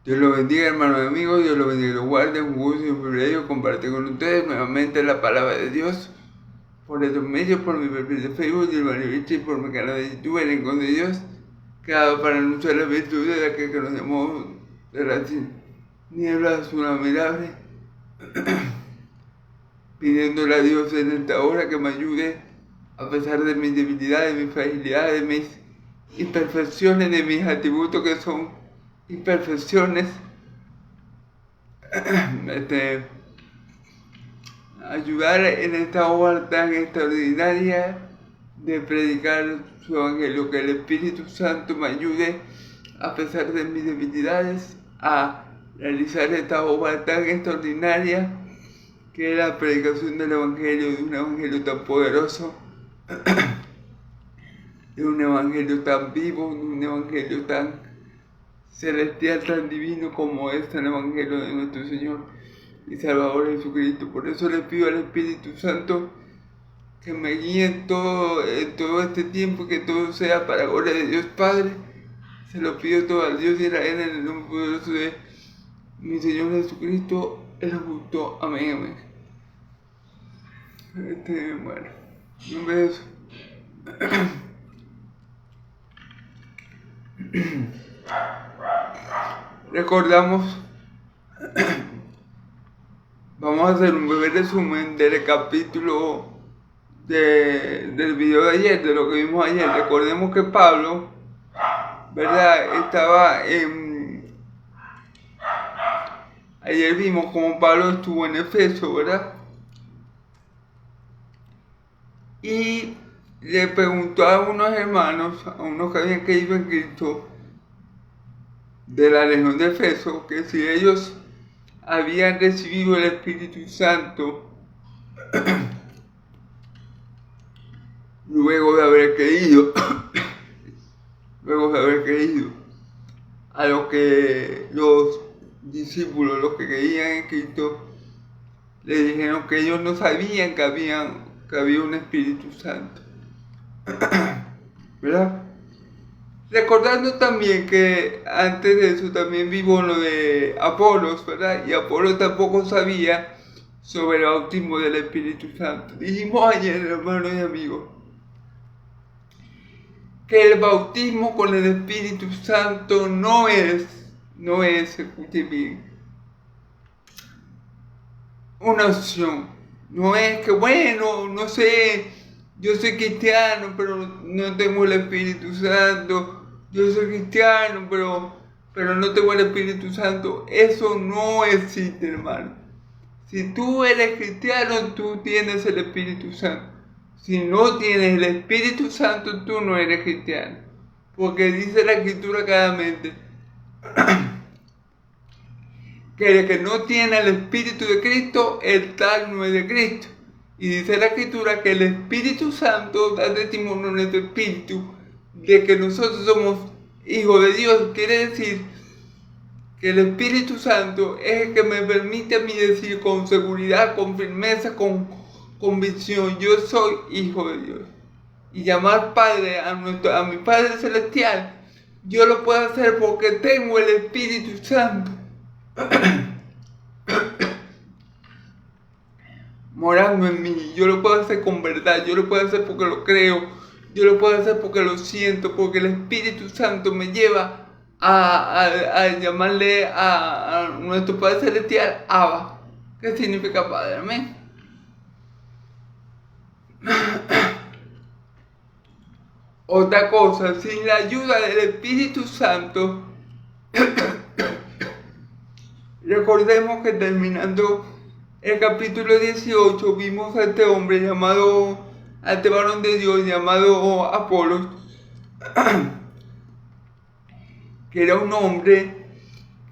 Dios los bendiga, hermanos y amigos. Dios los bendiga y los guarde. Un gusto y un privilegio compartir con ustedes nuevamente la palabra de Dios por estos medios, por mi perfil de Facebook, de Evangelisto, y por mi canal de YouTube, El Rincón de Dios, creado para anunciar las virtudes de aquel que nos llamó de las nieblas su admirable, pidiéndole a Dios en esta hora que me ayude a pesar de mis debilidades, de mis fragilidades, de mis imperfecciones, de mis atributos que son imperfecciones, ayudar en esta obra tan extraordinaria de predicar su evangelio, que el Espíritu Santo me ayude a pesar de mis debilidades a realizar esta obra tan extraordinaria que es la predicación del evangelio, de un evangelio tan poderoso, de un evangelio tan vivo, de un evangelio tan celestial, tan divino como es el evangelio de nuestro Señor y Salvador Jesucristo. Por eso le pido al Espíritu Santo que me guíe en todo este tiempo, que todo sea para la gloria de Dios Padre. Se lo pido todo al Dios de Israel en el nombre poderoso de mi Señor Jesucristo, el justo. Amén, amén. Bueno, un beso. Recordamos, vamos a hacer un breve resumen del capítulo del video de ayer, de lo que vimos ayer. Recordemos que Pablo, ¿verdad? Estaba en... Ayer vimos como Pablo estuvo en Efeso, ¿verdad? Y le preguntó a unos hermanos, a unos que habían creído en Cristo, de la región de Efeso, que si ellos habían recibido el Espíritu Santo luego de haber creído, a lo que los discípulos, los que creían en Cristo, le dijeron que ellos no sabían que había un Espíritu Santo, ¿verdad? Recordando también que antes de eso también vimos lo de Apolos, ¿verdad? Y Apolos tampoco sabía sobre el bautismo del Espíritu Santo. Dijimos ayer, hermanos y amigos, que el bautismo con el Espíritu Santo no es, escuchen bien, una opción. No es que, bueno, no sé, yo soy cristiano, pero no tengo el Espíritu Santo. Yo soy cristiano, pero no tengo el Espíritu Santo. Eso no existe, hermano. Si tú eres cristiano, tú tienes el Espíritu Santo. Si no tienes el Espíritu Santo, tú no eres cristiano. Porque dice la Escritura claramente que el que no tiene el Espíritu de Cristo, el tal no es de Cristo. Y dice la Escritura que el Espíritu Santo da testimonio en nuestro espíritu de que nosotros somos hijos de Dios. Quiere decir que el Espíritu Santo es el que me permite a mí decir con seguridad, con firmeza, con convicción, yo soy hijo de Dios. Y llamar Padre a mi Padre Celestial, yo lo puedo hacer porque tengo el Espíritu Santo morando en mí. Yo lo puedo hacer con verdad, yo lo puedo hacer porque lo creo, yo lo puedo hacer porque lo siento, porque el Espíritu Santo me lleva a llamarle a nuestro Padre Celestial Abba, que significa Padre. Amén. Otra cosa, sin la ayuda del Espíritu Santo, recordemos que terminando el capítulo 18 vimos a este hombre llamado, a este varón de Dios llamado Apolos, que era un hombre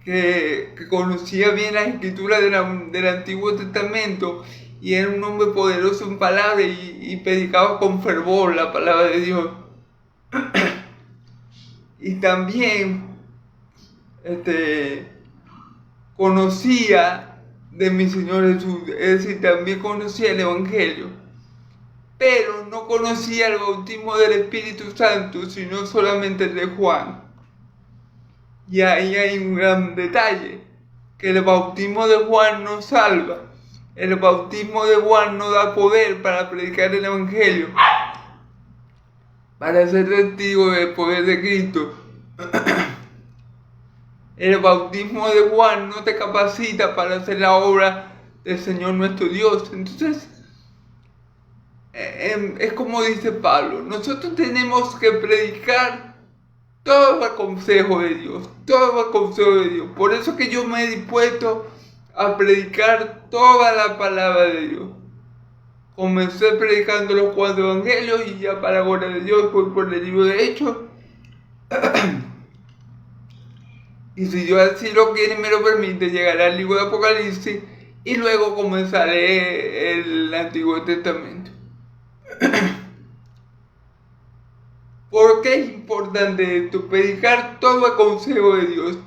que conocía bien las escrituras del Antiguo Testamento y era un hombre poderoso en palabra y predicaba con fervor la palabra de Dios. Y también conocía de mi Señor Jesús, es decir, también conocía el Evangelio, pero no conocía el bautismo del Espíritu Santo, sino solamente el de Juan. Y ahí hay un gran detalle, que el bautismo de Juan no salva. El bautismo de Juan no da poder para predicar el Evangelio, para ser testigo del poder de Cristo. El bautismo de Juan no te capacita para hacer la obra del Señor nuestro Dios. Entonces, es como dice Pablo, nosotros tenemos que predicar todo el consejo de Dios, todo el consejo de Dios. Por eso que yo me he dispuesto a predicar toda la palabra de Dios. Comencé predicando los 4 evangelios y ya para la gloria de Dios voy por el libro de Hechos. Y si Dios así lo quiere y me lo permite, llegaré al libro de Apocalipsis y luego comenzaré el Antiguo Testamento. ¿Por qué es importante esto? Predicar todo el consejo de Dios.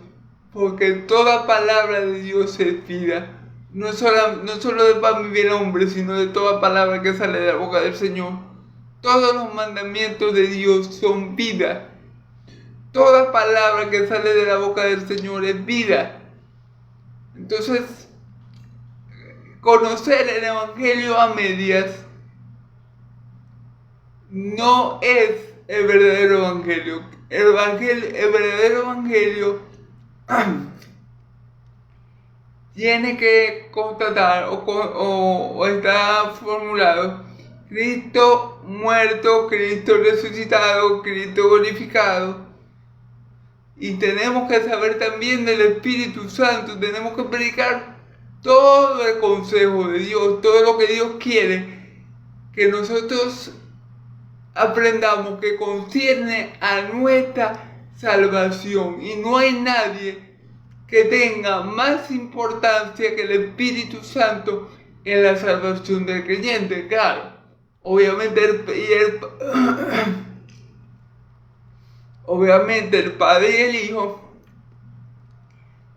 Porque toda palabra de Dios es vida. No solo de pan vive el hombre, sino de toda palabra que sale de la boca del Señor. Todos los mandamientos de Dios son vida. Toda palabra que sale de la boca del Señor es vida. Entonces, conocer el Evangelio a medias no es el verdadero Evangelio. El verdadero Evangelio tiene que constatar o está formulado: Cristo muerto, Cristo resucitado, Cristo glorificado. Y tenemos que saber también del Espíritu Santo. Tenemos que predicar todo el consejo de Dios, todo lo que Dios quiere que nosotros aprendamos, que concierne a nuestra salvación. Y no hay nadie que tenga más importancia que el Espíritu Santo en la salvación del creyente. Claro, obviamente el Padre y el Hijo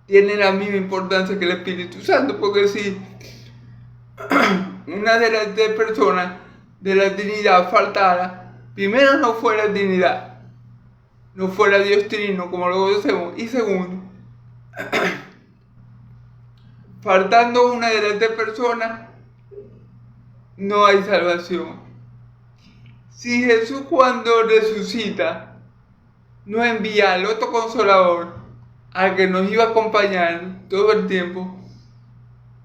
tienen la misma importancia que el Espíritu Santo, porque si una de las 3 personas de la Trinidad faltara, primero no fuera Trinidad, no fuera Dios Trino como lo conocemos, y segundo, faltando una de las 3 personas, no hay salvación. Si Jesús cuando resucita no envía al otro Consolador, al que nos iba a acompañar todo el tiempo,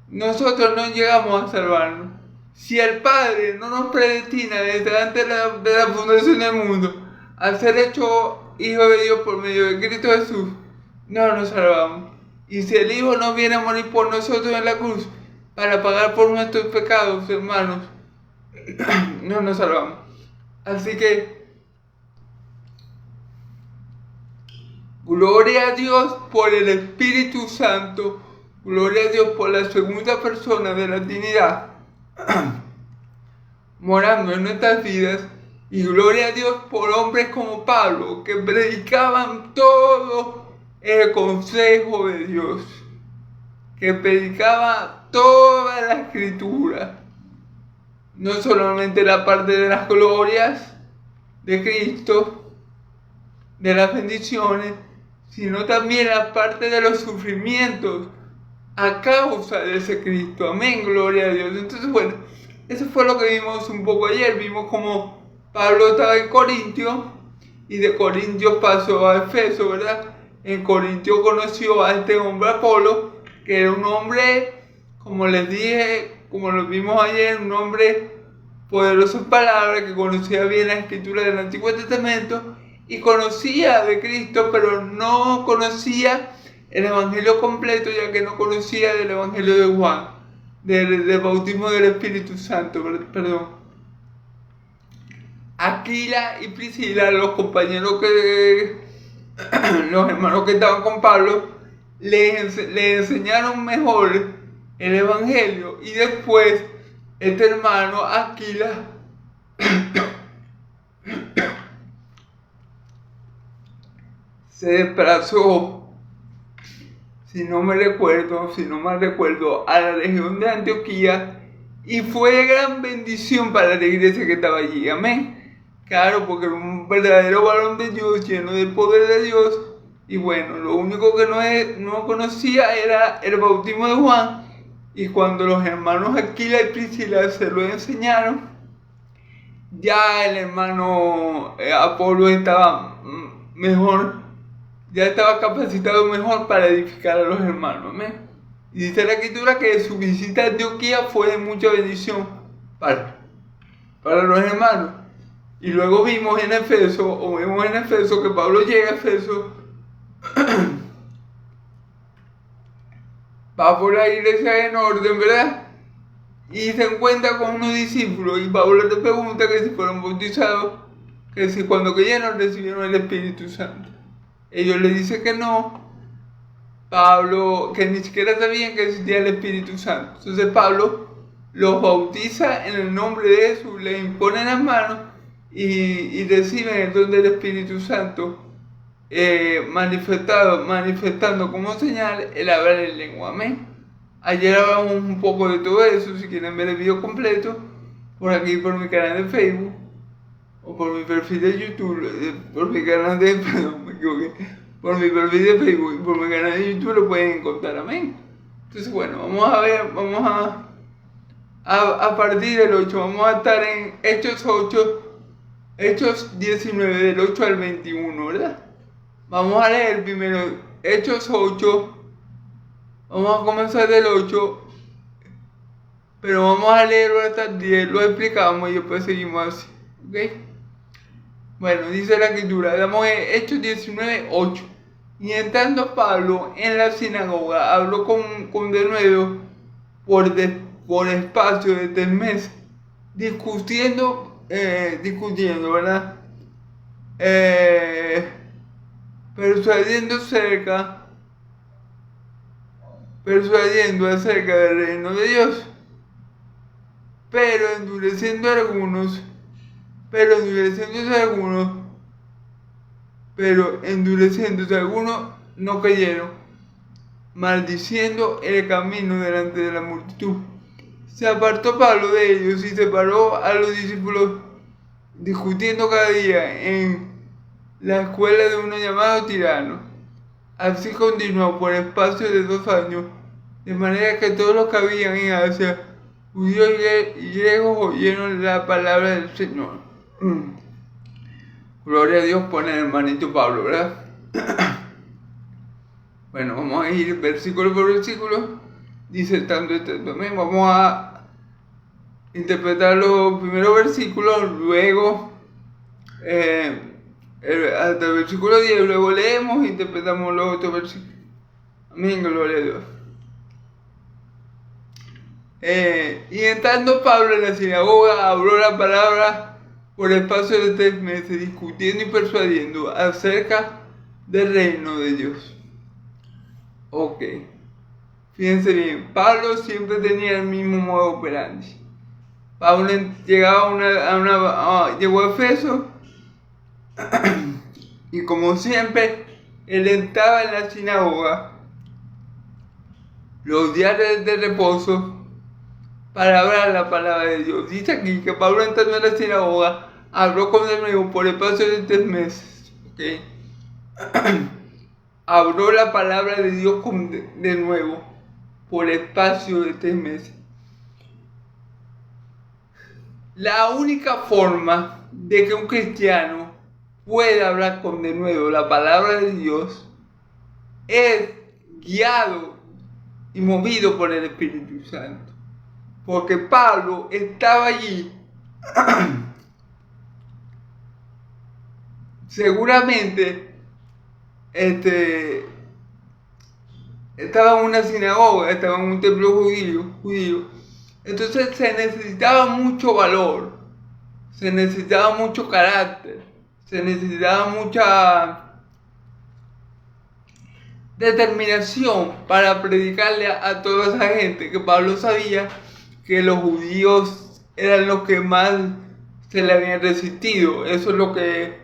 nosotros no llegamos a salvarnos. Si el Padre no nos predestina desde antes de la fundación del mundo a ser hecho Hijo de Dios por medio de Cristo Jesús, no nos salvamos. Y si el Hijo no viene a morir por nosotros en la cruz para pagar por nuestros pecados, hermanos, no nos salvamos. Así que gloria a Dios por el Espíritu Santo, gloria a Dios por la segunda persona de la Trinidad morando en nuestras vidas, y gloria a Dios por hombres como Pablo, que predicaban todo el consejo de Dios, que predicaba toda la Escritura, no solamente la parte de las glorias de Cristo, de las bendiciones, sino también la parte de los sufrimientos a causa de ese Cristo. Amén, gloria a Dios. Entonces, bueno, eso fue lo que vimos un poco ayer. Vimos como Pablo estaba en Corintio y de Corintios pasó a Efeso, ¿verdad? En Corintio conoció a este hombre Apolo, que era un hombre, como les dije, como lo vimos ayer, un hombre poderoso en palabras, que conocía bien la escritura del Antiguo Testamento y conocía de Cristo, pero no conocía el Evangelio completo, ya que no conocía del Evangelio de Juan, del bautismo del Espíritu Santo, perdón. Aquila y Priscila, los compañeros los hermanos que estaban con Pablo, le enseñaron mejor el Evangelio, y después este hermano Aquila se desplazó, si no mal recuerdo, a la región de Antioquía, y fue de gran bendición para la iglesia que estaba allí. Amén. Claro, porque era un verdadero varón de Dios, lleno del poder de Dios, Y bueno, lo único que no conocía era el bautismo de Juan. Y cuando los hermanos Aquila y Priscila se lo enseñaron, ya el hermano Apolo estaba mejor, ya estaba capacitado mejor para edificar a los hermanos. ¿Amén? Y dice la escritura que su visita a Antioquía fue de mucha bendición para los hermanos. Y luego vemos en Efeso que Pablo llega a Efeso, va por la iglesia en orden, ¿verdad? Y se encuentra con unos discípulos y Pablo le pregunta que si fueron bautizados, que si cuando cayeron recibieron el Espíritu Santo. Ellos le dicen que no. Pablo, que ni siquiera sabían que existía el Espíritu Santo. Entonces Pablo los bautiza en el nombre de Jesús, le impone las manos y reciben el don del Espíritu Santo, manifestando como señal el hablar en lengua. Amén. Ayer hablamos un poco de todo eso. Si quieren ver el video completo, por aquí por mi canal de Facebook o por mi perfil de YouTube, por mi canal de, perdón, me equivoqué, por mi perfil de Facebook y por mi canal de YouTube lo pueden encontrar. Amén. Entonces bueno, vamos a ver, a partir del 8, vamos a estar en Hechos 19, del 8 al 21, ¿verdad? Vamos a leer primero Hechos 8. Vamos a comenzar del 8, pero vamos a leerlo hasta el 10, lo explicamos y después seguimos así, ¿ok? Bueno, dice la escritura, damos Hechos 19, 8. Y entrando Pablo en la sinagoga, habló con denuedo por espacio de 3 meses, discutiendo, ¿verdad? Persuadiendo acerca del reino de Dios, pero endureciendo algunos no creyeron, maldiciendo el camino delante de la multitud. Se apartó Pablo de ellos y separó a los discípulos, discutiendo cada día en la escuela de uno llamado Tirano. Así continuó por espacio de 2 años, de manera que todos los que habían en Asia, judíos y griegos, oyeron la palabra del Señor. Gloria a Dios por el hermanito Pablo, ¿verdad? Bueno, vamos a ir versículo por versículo, disertando este domingo. Vamos a interpretar los primeros versículos, luego hasta el versículo 10, luego leemos e interpretamos los otros versículos. Amén, gloria a Dios. Y entrando Pablo en la sinagoga, habló la palabra por espacio de 3 meses, discutiendo y persuadiendo acerca del reino de Dios. Ok, fíjense bien, Pablo siempre tenía el mismo modo operandi. Pablo llegó a Efeso y como siempre, él entraba en la sinagoga los días de reposo para hablar la palabra de Dios. Dice aquí que Pablo entrando en la sinagoga habló con de nuevo por el espacio de 3 meses. ¿Okay? Habló la palabra de Dios de nuevo por el espacio de 3 meses. La única forma de que un cristiano pueda hablar con de nuevo la palabra de Dios es guiado y movido por el Espíritu Santo. Porque Pablo estaba allí seguramente estaba en una sinagoga, estaba en un templo judío. Entonces se necesitaba mucho valor, se necesitaba mucho carácter, se necesitaba mucha determinación para predicarle a toda esa gente, que Pablo sabía que los judíos eran los que más se le habían resistido. Eso es lo que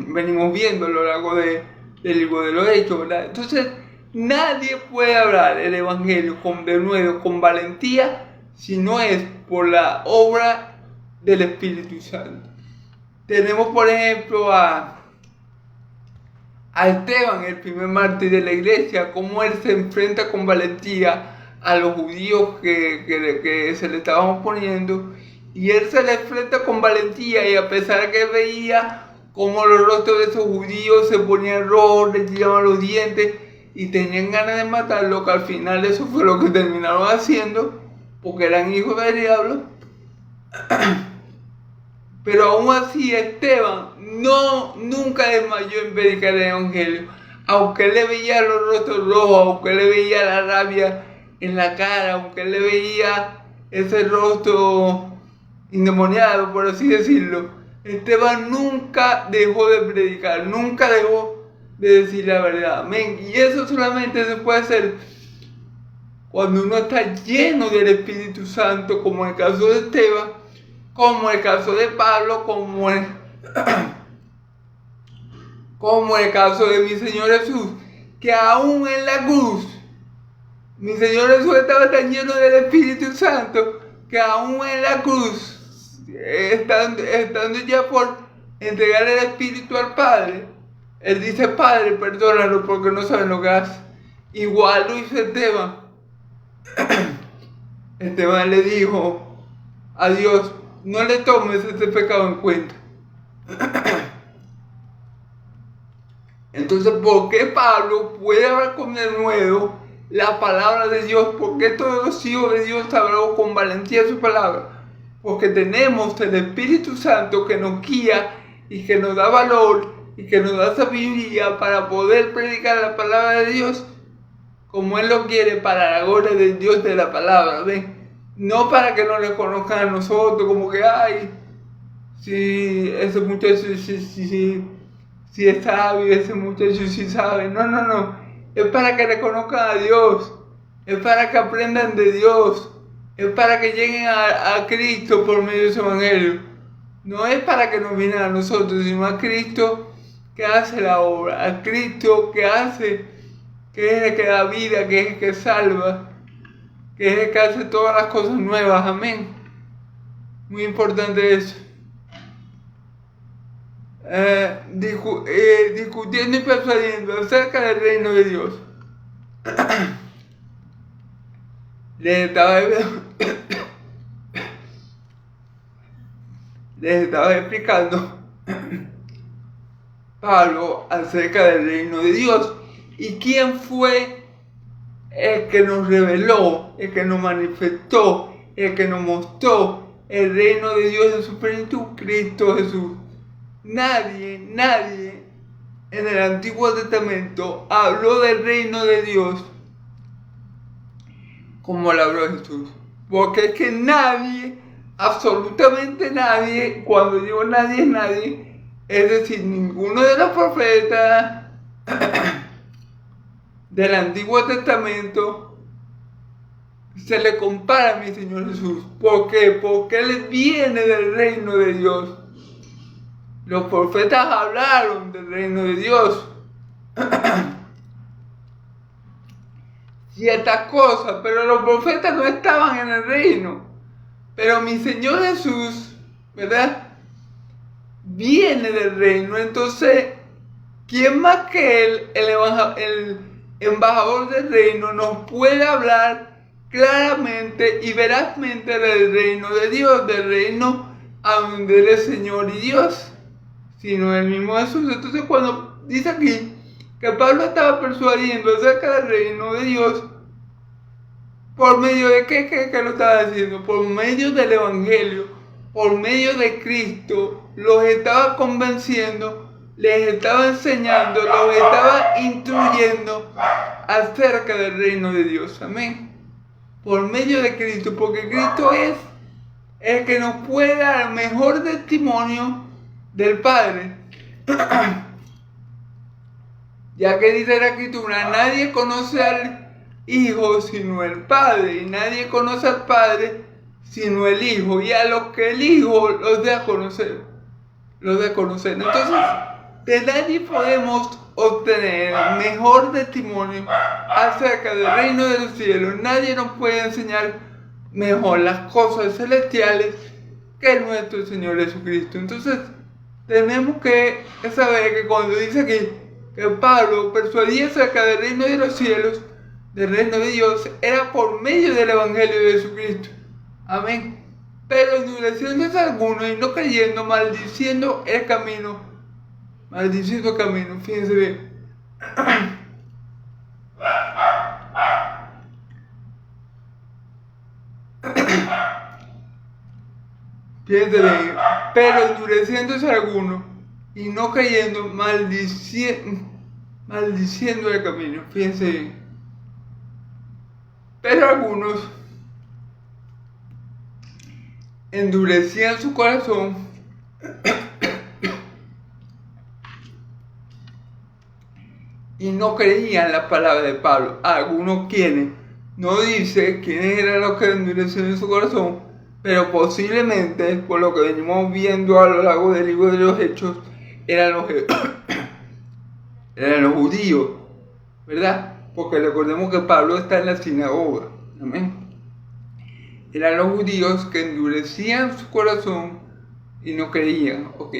venimos viendo a lo largo del libro de los Hechos, ¿verdad? Entonces nadie puede hablar el evangelio de nuevo, con valentía, si no es por la obra del Espíritu Santo. Tenemos por ejemplo a a Esteban, el primer mártir de la iglesia, cómo él se enfrenta con valentía a los judíos que se le estaban oponiendo, y él se le enfrenta con valentía, y a pesar de que veía cómo los rostros de esos judíos se ponían rojos, les tiraban los dientes y tenían ganas de matarlo, que al final eso fue lo que terminaron haciendo, porque eran hijos del diablo. Pero aún así Esteban nunca desmayó en predicar el evangelio. Aunque él le veía los rostros rojos, aunque él le veía la rabia en la cara, aunque él le veía ese rostro endemoniado, por así decirlo, Esteban nunca dejó de predicar, nunca dejó de decir la verdad. Amén. Y eso solamente se puede hacer cuando uno está lleno del Espíritu Santo, como en el caso de Esteban, como el caso de Pablo, como el caso de mi Señor Jesús, que aún en la cruz, mi Señor Jesús estaba tan lleno del Espíritu Santo, que aún en la cruz, estando ya por entregar el Espíritu al Padre, Él dice: Padre, perdónalo porque no saben lo que hace. Igual lo hizo Esteban. Esteban le dijo a Dios: no le tomes este pecado en cuenta. Entonces, ¿por qué Pablo puede hablar con denuedo la palabra de Dios? ¿Por qué todos los hijos de Dios hablan con valentía su palabra? Porque tenemos el Espíritu Santo que nos guía y que nos da valor y que nos da sabiduría para poder predicar la palabra de Dios como Él lo quiere, para la gloria del Dios de la palabra. ¿Ven? No para que no le conozcan a nosotros, como que, ay, si ese muchacho si es sabio, ese muchacho sí sabe. No. Es para que le conozcan a Dios. Es para que aprendan de Dios. Es para que lleguen a Cristo por medio de su evangelio. No es para que nos vienen a nosotros, sino a Cristo que hace la obra. A Cristo que hace, que es el que da vida, que es el que salva, que es el que hace todas las cosas nuevas. Amén. Muy importante eso. Discutiendo y persuadiendo acerca del reino de Dios. Les estaba explicando Pablo acerca del reino de Dios y quién fue el que nos reveló, el que nos manifestó, el que nos mostró el reino de Dios en su plenitud: Cristo Jesús. Nadie en el Antiguo Testamento habló del reino de Dios como lo habló Jesús. Porque es que nadie, absolutamente nadie, cuando digo nadie es nadie, es decir, ninguno de los profetas del Antiguo Testamento se le compara a mi Señor Jesús. ¿Por qué? Porque Él viene del reino de Dios. Los profetas hablaron del reino de Dios. Ciertas cosas, pero los profetas no estaban en el reino. Pero mi Señor Jesús, ¿verdad?, viene del reino. Entonces, ¿quién más que Él, el embajador del reino, nos puede hablar claramente y verazmente del reino de Dios, del reino a donde Él es Señor y Dios, sino el mismo Jesús? Entonces, cuando dice aquí que Pablo estaba persuadiendo acerca del reino de Dios, ¿por medio de qué lo estaba haciendo? Por medio del evangelio, por medio de Cristo. Los estaba convenciendo, les estaba enseñando, los estaba instruyendo acerca del reino de Dios. Amén. Por medio de Cristo, porque Cristo es el que nos puede dar el mejor testimonio del Padre. Ya que dice la Escritura: nadie conoce al Hijo sino el Padre, y nadie conoce al Padre sino el Hijo, y a los que el Hijo los dé a conocer. Entonces, de nadie podemos obtener el mejor testimonio acerca del reino de los cielos. Nadie nos puede enseñar mejor las cosas celestiales que nuestro Señor Jesucristo. Entonces, tenemos que saber que cuando dice aquí que Pablo persuadía acerca del reino de los cielos, del reino de Dios, era por medio del Evangelio de Jesucristo. Amén. Pero endureciéndose algunos y no creyendo, maldiciendo el camino. Maldiciendo el camino. Fíjense bien. Fíjense bien. Pero endureciéndose algunos y no creyendo, maldiciendo el camino. Fíjense bien. Pero algunos endurecían su corazón y no creían la palabra de Pablo. Algunos quienes, no dice quiénes eran los que endurecían su corazón, pero posiblemente, por lo que venimos viendo a lo largo del libro de los Hechos, eran los judíos, ¿verdad? Porque recordemos que Pablo está en la sinagoga. Amén. Eran los judíos que endurecían su corazón y no creían. Ok.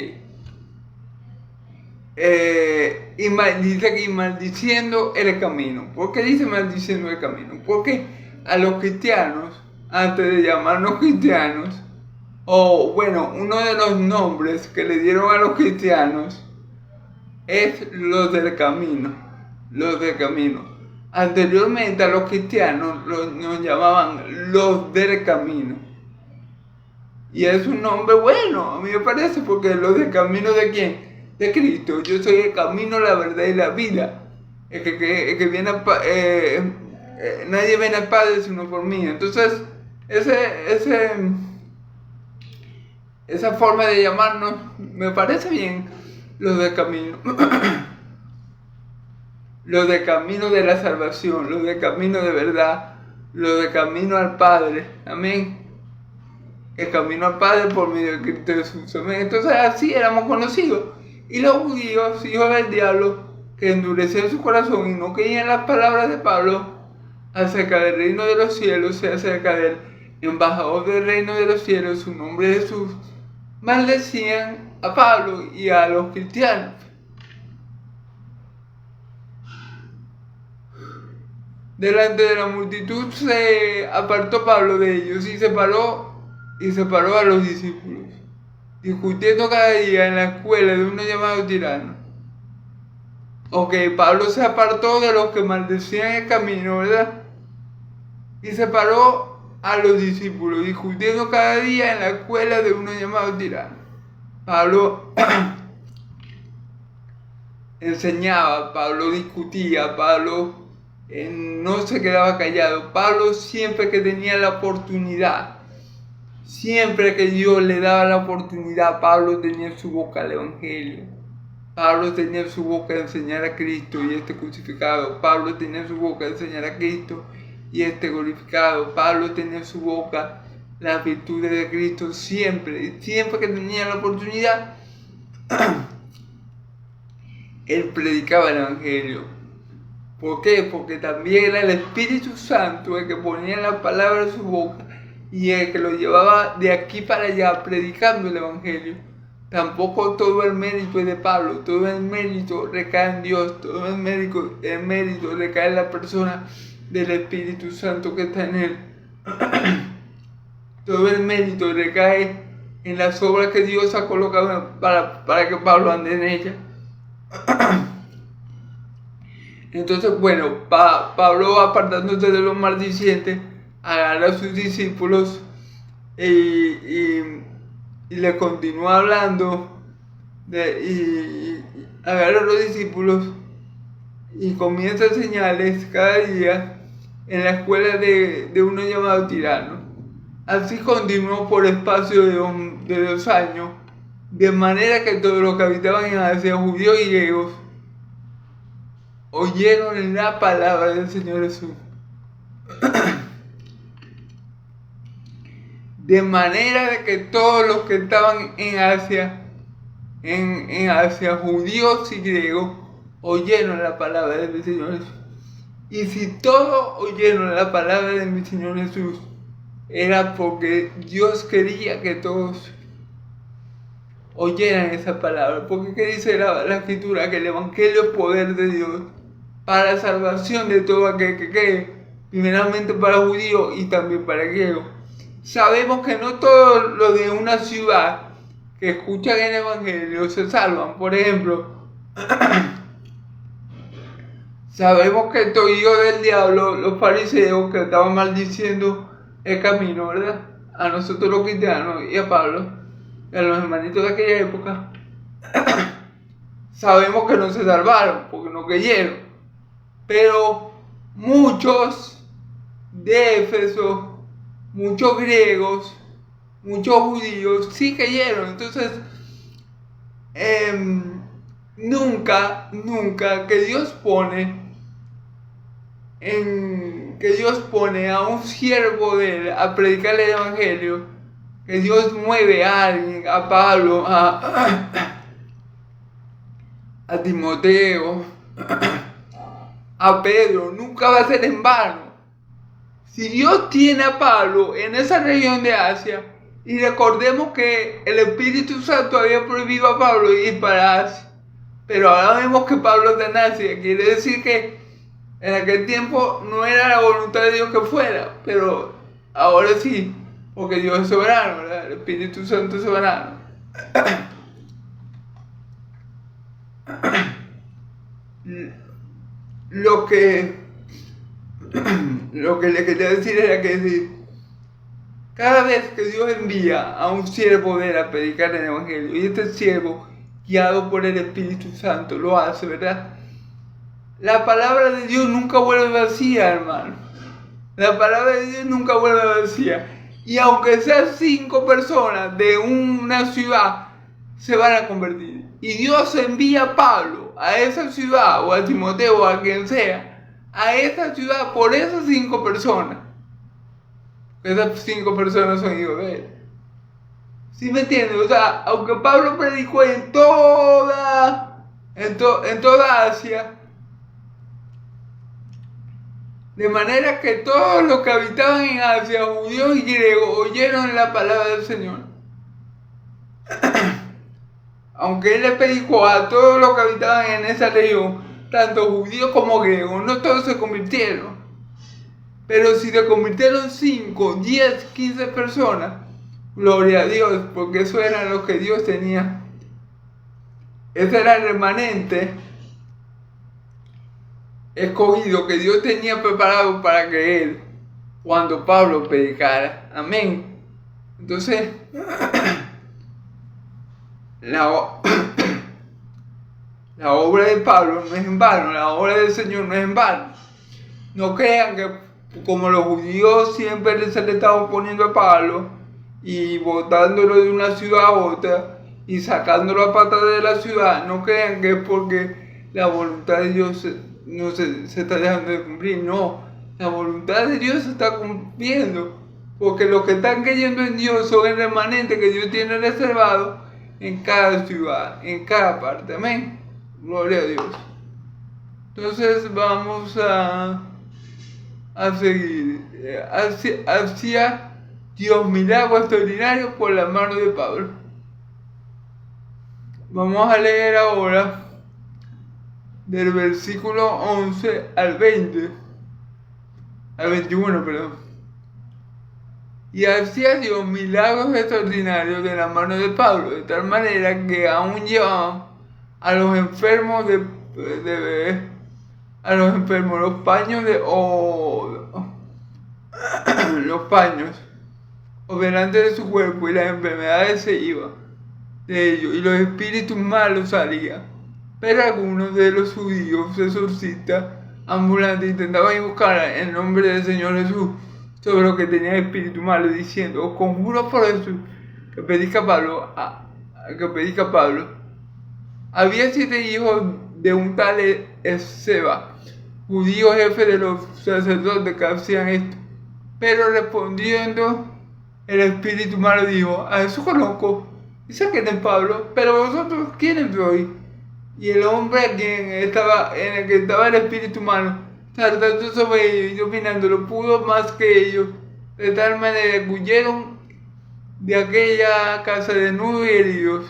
Y dice aquí maldiciendo el camino. ¿Por qué dice maldiciendo el camino? Porque a los cristianos, antes de llamarnos cristianos, o bueno, uno de los nombres que le dieron a los cristianos es los del camino. Los del camino. Anteriormente a los cristianos nos llamaban los del camino. Y es un nombre bueno, a mí me parece, porque los del camino ¿de quién? De Cristo. Yo soy el camino, la verdad y la vida. El que viene nadie viene al Padre sino por mí. Entonces, esa forma de llamarnos me parece bien, los del camino. Los de camino de la salvación, los de camino de verdad, los de camino al Padre. Amén. El camino al Padre por medio de Cristo Jesús. Amén. Entonces así éramos conocidos. Y los judíos, hijos del diablo, que endurecían su corazón y no creían las palabras de Pablo acerca del reino de los cielos, y acerca del embajador del reino de los cielos, su nombre es Jesús, maldecían a Pablo y a los cristianos. Delante de la multitud se apartó Pablo de ellos y separó a los discípulos, discutiendo cada día en la escuela de uno llamado Tirano. Ok, Pablo se apartó de los que maldecían el camino, ¿verdad? Y separó a los discípulos, discutiendo cada día en la escuela de uno llamado Tirano. Pablo enseñaba, Pablo discutía, Pablo no se quedaba callado. Pablo, siempre que tenía la oportunidad, siempre que Dios le daba la oportunidad, Pablo tenía en su boca el Evangelio. Pablo tenía en su boca enseñar a Cristo y crucificado. Pablo tenía en su boca enseñar a Cristo y glorificado. Pablo tenía en su boca las virtudes de Cristo siempre que tenía la oportunidad. Él predicaba el Evangelio. ¿Por qué? Porque también era el Espíritu Santo el que ponía la palabra en su boca y el que lo llevaba de aquí para allá predicando el Evangelio. Tampoco todo el mérito es de Pablo, todo el mérito recae en Dios, todo el mérito recae en la persona del Espíritu Santo que está en él. Todo el mérito recae en las obras que Dios ha colocado para que Pablo ande en ellas. Entonces, bueno, Pablo, apartándose de los maldicientes, agarra a sus discípulos y le continúa hablando, y agarra a los discípulos y comienza a enseñarles cada día en la escuela de uno llamado Tirano. Así continuó por espacio de 2 años, de manera que todos los que habitaban en Asia, judíos y griegos, oyeron la palabra del Señor Jesús. De manera de que todos los que estaban en Asia, judíos y griegos, oyeron la palabra del Señor Jesús. Y si todos oyeron la palabra de mi Señor Jesús, era porque Dios quería que todos oyeran esa palabra. Porque ¿qué dice la Escritura? Que el Evangelio es poder de Dios para la salvación de todo aquel que cree, primeramente para judíos y también para griegos. Sabemos que no todos los de una ciudad que escuchan el Evangelio se salvan. Por ejemplo, sabemos que estos hijos del diablo, los fariseos que estaban maldiciendo el camino, ¿verdad? A nosotros los cristianos y a Pablo y a los hermanitos de aquella época, sabemos que no se salvaron porque no creyeron. Pero muchos de Éfeso, muchos griegos, muchos judíos sí creyeron. Entonces, nunca que Dios pone a un siervo de él a predicar el evangelio, que Dios mueve a alguien, a Pablo, a Timoteo, a Pedro, nunca va a ser en vano. Si Dios tiene a Pablo en esa región de Asia, y recordemos que el Espíritu Santo había prohibido a Pablo ir para Asia, pero ahora vemos que Pablo está en Asia, quiere decir que en aquel tiempo no era la voluntad de Dios que fuera, pero ahora sí, porque Dios es soberano, ¿verdad? El Espíritu Santo es soberano. Lo que le quería decir era que cada vez que Dios envía a un siervo de él a predicar el evangelio, y este siervo, guiado por el Espíritu Santo, lo hace, ¿verdad? La palabra de Dios nunca vuelve vacía, hermano. La palabra de Dios nunca vuelve vacía. Y aunque sean 5 personas de una ciudad, se van a convertir. Y Dios envía a Pablo a esa ciudad, o a Timoteo, o a quien sea, a esa ciudad por esas 5 personas. Esas 5 personas son hijos de él. ¿Sí me entiendes? O sea, aunque Pablo predicó en toda Asia, de manera que todos los que habitaban en Asia, judíos y griegos, oyeron la palabra del Señor. Aunque él le predicó a todos los que habitaban en esa región, tanto judíos como griegos, no todos se convirtieron. Pero si se convirtieron 5, 10, 15 personas, gloria a Dios, porque eso era lo que Dios tenía. Ese era el remanente escogido que Dios tenía preparado para creer cuando Pablo predicara. Amén. Entonces, la obra de Pablo no es en vano, la obra del Señor no es en vano. No crean que como los judíos siempre se le estaban poniendo a Pablo y botándolo de una ciudad a otra y sacándolo a patas de la ciudad, no crean que es porque la voluntad de Dios no se está dejando de cumplir. No, la voluntad de Dios se está cumpliendo, porque los que están creyendo en Dios son el remanente que Dios tiene reservado en cada ciudad, en cada parte. Amén. Gloria a Dios. Entonces vamos a seguir. Hacía Dios milagros extraordinarios por la mano de Pablo. Vamos a leer ahora del versículo 11 al 21, perdón. Y hacía Dios milagros extraordinarios de la mano de Pablo, de tal manera que aún llevaban a los enfermos los paños los paños o delante de su cuerpo, y las enfermedades se iban de ellos y los espíritus malos salían. Pero algunos de los judíos exorcistas ambulantes intentaban invocar el nombre del Señor Jesús sobre los que tenían espíritu malo, diciendo: os conjuro por Jesús que predica Pablo. Había 7 hijos de un tal Esceva, judío jefe de los sacerdotes que hacían esto. Pero respondiendo el espíritu malo dijo: a Jesús conozco, y sé quién es Pablo, pero vosotros ¿quiénes sois? Y el hombre en el que estaba el espíritu malo, saltando sobre ellos y dominándolo, pudo más que ellos, de tal manera que huyeron de aquella casa desnudos y heridos.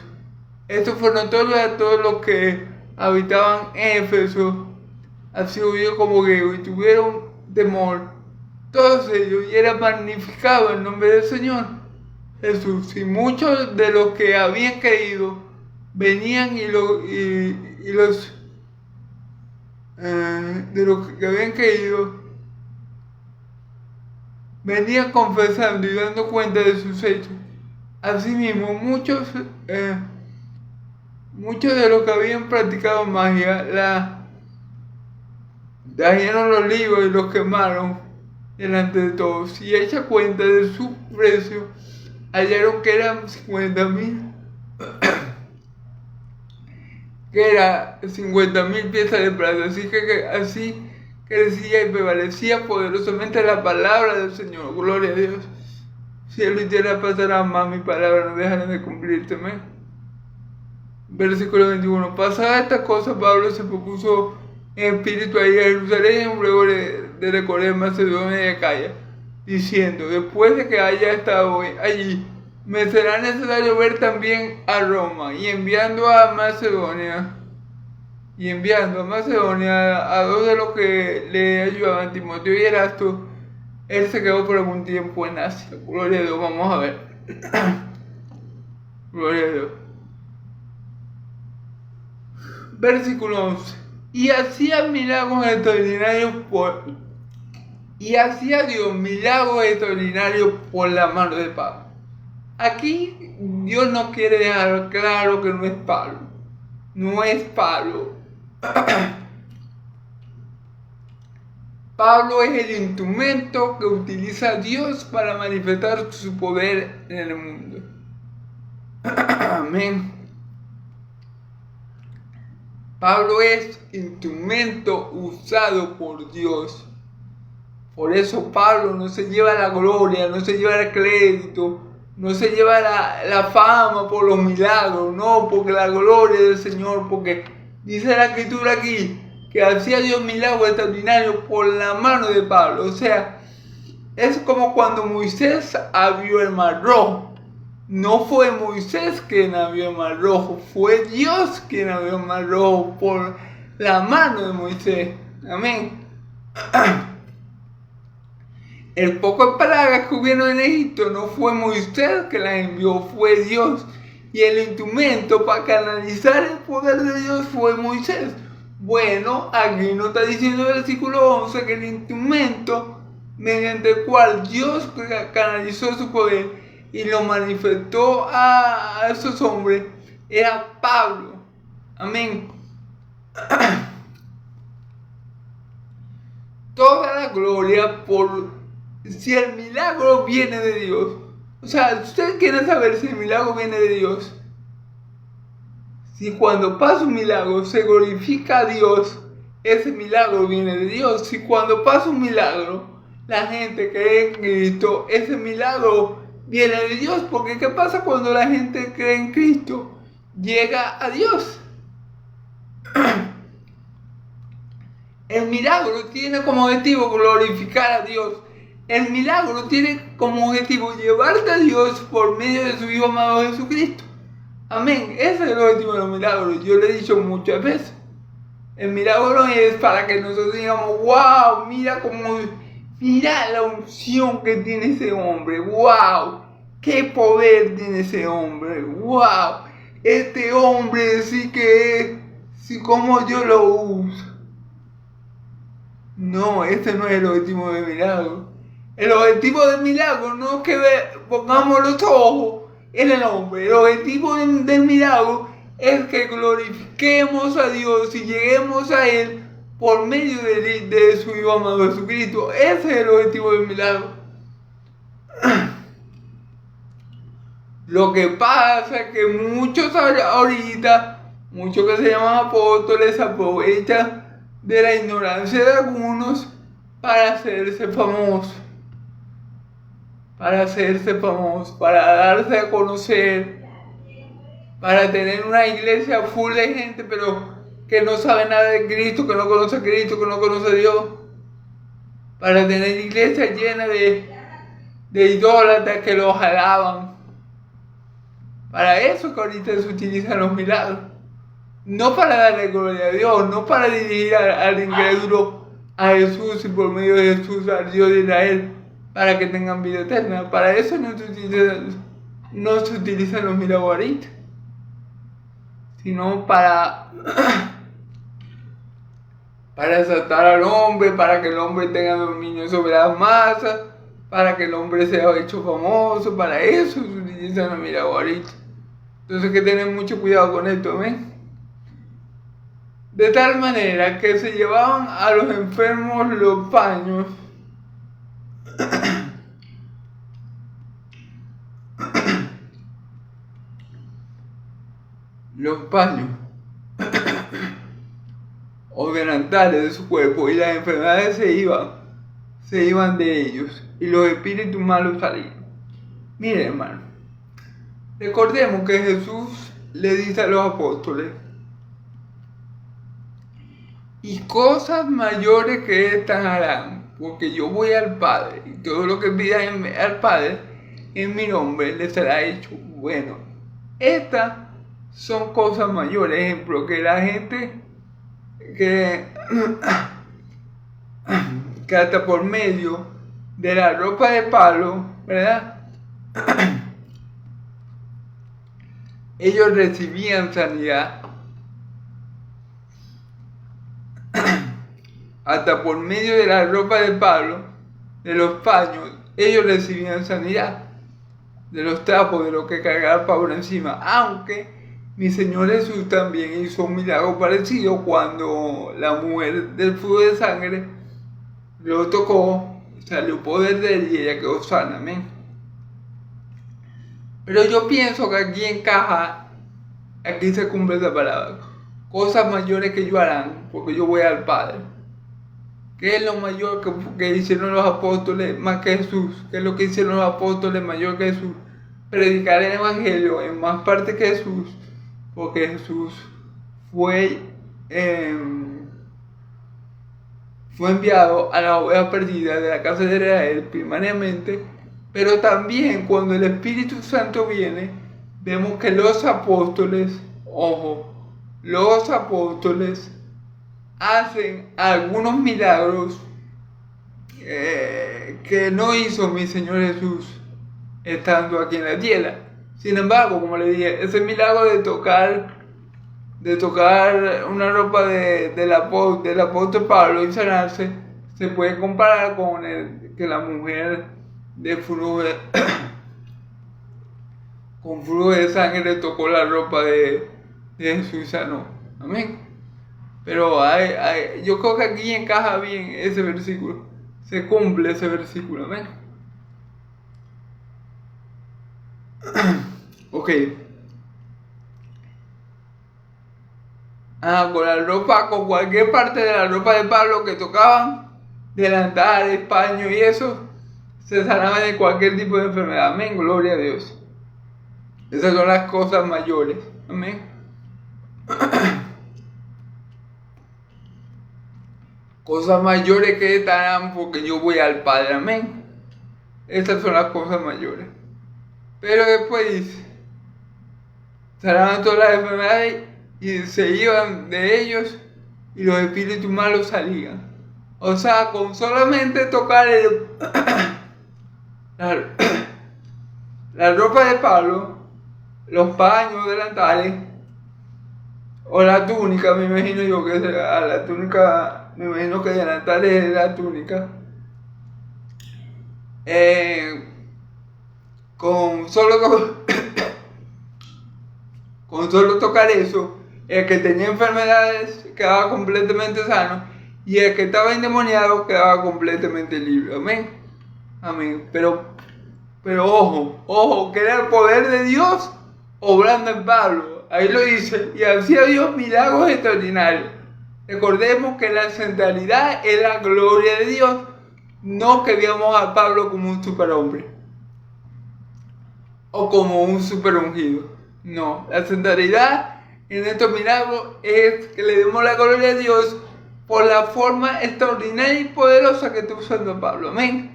Esto fue notorio a todos los que habitaban en Éfeso, así hubo como griegos y tuvieron temor. Todos ellos y era magnificado el nombre del Señor Jesús. Y muchos de los que habían creído venían de los que habían creído venían confesando y dando cuenta de sus hechos. Asimismo, muchos de los que habían practicado magia trajeron los libros y los quemaron delante de todos. Y hecha cuenta de su precio, hallaron que eran 50,000 que era 50,000 piezas de plata. Así crecía y prevalecía poderosamente la palabra del Señor. Gloria a Dios. Cielo y tierra pasarán, mas mi palabra no dejarán de cumplirse. Amén. Versículo 21. Pasada estas cosas, Pablo se propuso en espíritu a ir a Jerusalén, luego de recorrer Macedonia y Acaya, diciendo: después de que haya estado allí, me será necesario ver también a Roma. Y enviando a Macedonia a dos de los que le ayudaban, Timoteo y Erasto, él se quedó por algún tiempo en Asia. Gloria a Dios. Vamos a ver. Gloria a Dios. Versículo 11. Y hacía Dios milagros extraordinarios por la mano de Pablo. Aquí Dios nos quiere dejar claro que no es Pablo. No es Pablo. Pablo es el instrumento que utiliza Dios para manifestar su poder en el mundo. Amén. Pablo es instrumento usado por Dios. Por eso Pablo no se lleva la gloria, no se lleva el crédito, no se lleva la fama por los milagros, no, porque la gloria del Señor, porque dice la escritura aquí que hacía Dios milagros extraordinarios por la mano de Pablo. O sea, es como cuando Moisés abrió el mar rojo. No fue Moisés quien abrió el mar rojo, fue Dios quien abrió el mar rojo por la mano de Moisés. Amén. El poco de plagas que hubieron en Egipto no fue Moisés que las envió, fue Dios. Y el instrumento para canalizar el poder de Dios fue Moisés. Bueno, aquí nos está diciendo el versículo 11 que el instrumento mediante el cual Dios canalizó su poder y lo manifestó a esos hombres era Pablo. Amén. Toda la gloria si el milagro viene de Dios. O sea, ¿ustedes quieren saber si el milagro viene de Dios? Si cuando pasa un milagro se glorifica a Dios, ese milagro viene de Dios. Si cuando pasa un milagro la gente cree en Cristo, ese milagro viene de Dios. Porque ¿qué pasa cuando la gente cree en Cristo? Llega a Dios. El milagro tiene como objetivo glorificar a Dios. El milagro tiene como objetivo llevarte a Dios por medio de su Hijo amado Jesucristo. Amén. Ese es el objetivo de los milagros. Yo le he dicho muchas veces. El milagro es para que nosotros digamos: wow, mira la unción que tiene ese hombre. Wow, qué poder tiene ese hombre. Wow, este hombre sí que es, sí como yo lo uso. No, ese no es el objetivo del milagro. El objetivo del milagro no es que pongamos los ojos en el hombre. El objetivo del milagro es que glorifiquemos a Dios y lleguemos a Él por medio de su Hijo amado Jesucristo. Ese es el objetivo del milagro. Lo que pasa es que muchos que se llaman apóstoles, aprovechan de la ignorancia de algunos para hacerse famosos. Para darse a conocer, para tener una iglesia full de gente, pero que no sabe nada de Cristo, que no conoce a Cristo, que no conoce a Dios. Para tener iglesias llenas de idólatras que los alaban. Para eso que ahorita se utilizan los milagros. No para darle gloria a Dios, no para dirigir al incrédulo a Jesús y por medio de Jesús al Dios de Israel para que tengan vida eterna. Para eso no se utilizan los milagros ahorita, sino para exaltar al hombre, para que el hombre tenga dominio sobre las masas, para que el hombre sea hecho famoso. Para eso se utilizan los milagros ahorita. Entonces hay que tener mucho cuidado con esto, ¿ven? De tal manera que se llevaban a los enfermos los paños o delantales de su cuerpo, y las enfermedades se iban de ellos, y los espíritus malos salían. Miren, hermano, recordemos que Jesús le dice a los apóstoles: y cosas mayores que estas harán, porque yo voy al Padre, y todo lo que pidan al Padre en mi nombre les será hecho. Bueno, estas son cosas mayores. Ejemplo, que la gente que hasta por medio de la ropa de palo, ¿verdad? Ellos recibían sanidad. Hasta por medio de la ropa de palo, de los paños, ellos recibían sanidad. De los trapos, de lo que cargar por encima. Aunque mi Señor Jesús también hizo un milagro parecido cuando la mujer del flujo de sangre lo tocó, salió poder de él y ella quedó sana. Amén. Pero yo pienso que aquí encaja, aquí se cumple esa palabra: cosas mayores que yo harán, porque yo voy al Padre. ¿Qué es lo mayor que hicieron los apóstoles más que Jesús? ¿Qué es lo que hicieron los apóstoles mayor que Jesús? Predicar el Evangelio en más parte que Jesús, porque Jesús fue enviado a la oveja perdida de la casa de Israel primariamente, pero también cuando el Espíritu Santo viene, vemos que los apóstoles, los apóstoles hacen algunos milagros que no hizo mi Señor Jesús estando aquí en la tierra. Sin embargo, como le dije, ese milagro de tocar una ropa del apóstol Pablo y sanarse, se puede comparar con el que la mujer de flujo con flujo de sangre tocó la ropa de Jesús y sanó. Amén. Pero yo creo que aquí encaja bien ese versículo. Se cumple ese versículo. Amén. Ok. Con cualquier parte de la ropa de Pablo que tocaban, delantales, paños y eso, se sanaban de cualquier tipo de enfermedad. Amén. Gloria a Dios. Esas son las cosas mayores. Amén. Cosas mayores que estarán, porque yo voy al Padre. Amén. Esas son las cosas mayores. Pero después dice: sanaban todas las enfermedades y se iban de ellos, y los espíritus malos salían. O sea, con solamente tocar la ropa de Pablo, los paños delantales, o la túnica, me imagino yo que a la túnica, me imagino que delantales es la túnica, con solo tocar eso, el que tenía enfermedades quedaba completamente sano, y el que estaba endemoniado quedaba completamente libre. Amén. Amén. Pero ojo, que era el poder de Dios obrando en Pablo. Ahí lo dice: y hacía Dios milagros extraordinarios. Recordemos que la centralidad es la gloria de Dios, no que veamos a Pablo como un superhombre o como un super ungido. No, la centralidad en estos milagros es que le demos la gloria a Dios por la forma extraordinaria y poderosa que está usando Pablo. Amén.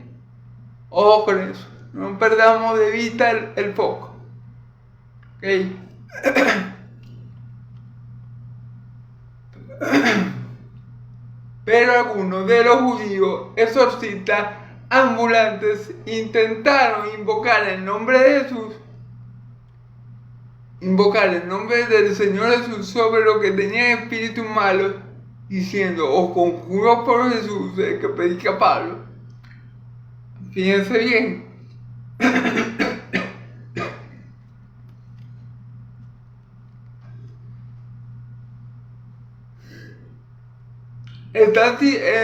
Ojo con eso, no perdamos de vista el foco. ¿Ok? Pero algunos de los judíos exorcistas ambulantes intentaron invocar el nombre de Jesús, invocar el nombre del Señor Jesús sobre lo que tenían espíritus malos, diciendo: os conjuro por Jesús, el que predica Pablo. Fíjense bien.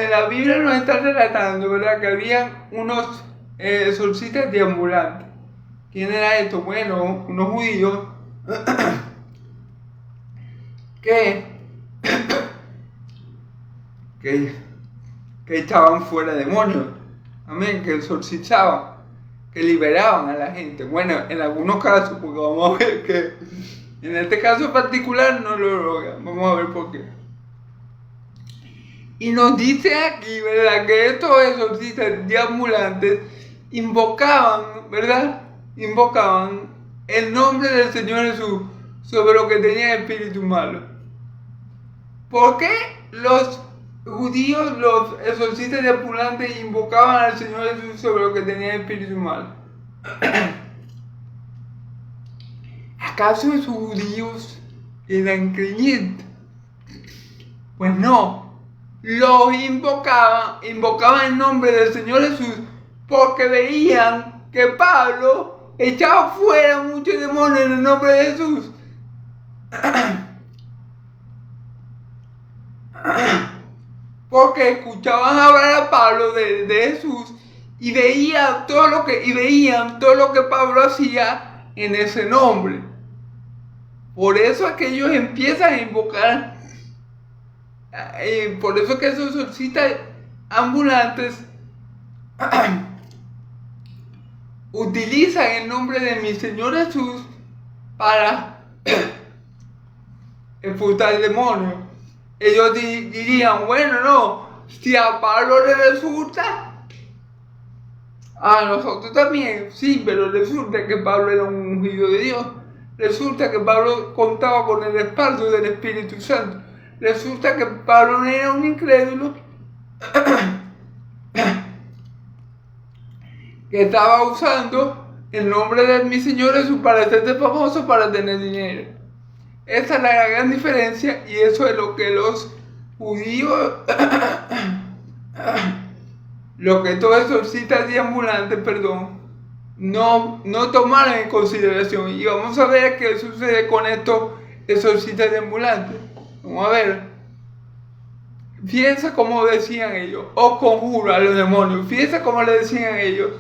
La Biblia nos está relatando, ¿verdad?, que había unos exorcistas deambulantes. ¿Quién era esto? Bueno, unos judíos que echaban fuera demonios, amén, que exorcizaban, que liberaban a la gente. Bueno, en algunos casos, porque vamos a ver que en este caso particular no lo logran. Vamos a ver por qué. Y nos dice aquí, ¿verdad?, que estos exorcistas deambulantes invocaban, ¿verdad?, invocaban el nombre del Señor Jesús sobre lo que tenía espíritu malo. ¿Por qué los judíos, los exorcistas deambulantes, invocaban al Señor Jesús sobre lo que tenía espíritu malo? ¿Acaso esos judíos eran creyentes? Pues no. Los invocaban el nombre del Señor Jesús porque veían que Pablo echaba fuera muchos demonios en el nombre de Jesús. Porque escuchaban hablar a Pablo de Jesús y veían todo lo que Pablo hacía en ese nombre. Por eso es que ellos empiezan a invocar. Por eso que esos exorcistas ambulantes utilizan el nombre de mi Señor Jesús para expulsar demonios. Ellos dirían: bueno, no, si a Pablo le resulta, a nosotros también. Sí, pero resulta que Pablo era un ungido de Dios. Resulta que Pablo contaba con el respaldo del Espíritu Santo. Resulta que Pablo no era un incrédulo que estaba usando el nombre de mi Señor Jesús para hacerse famoso, para tener dinero. Esa es la gran diferencia, y eso es lo que los judíos, lo que estos exorcistas deambulantes, no tomaron en consideración. Y vamos a ver qué sucede con estos exorcistas deambulantes. Vamos a ver. Fíjense cómo decían ellos: os conjuro a los demonios. Fíjense cómo le decían ellos: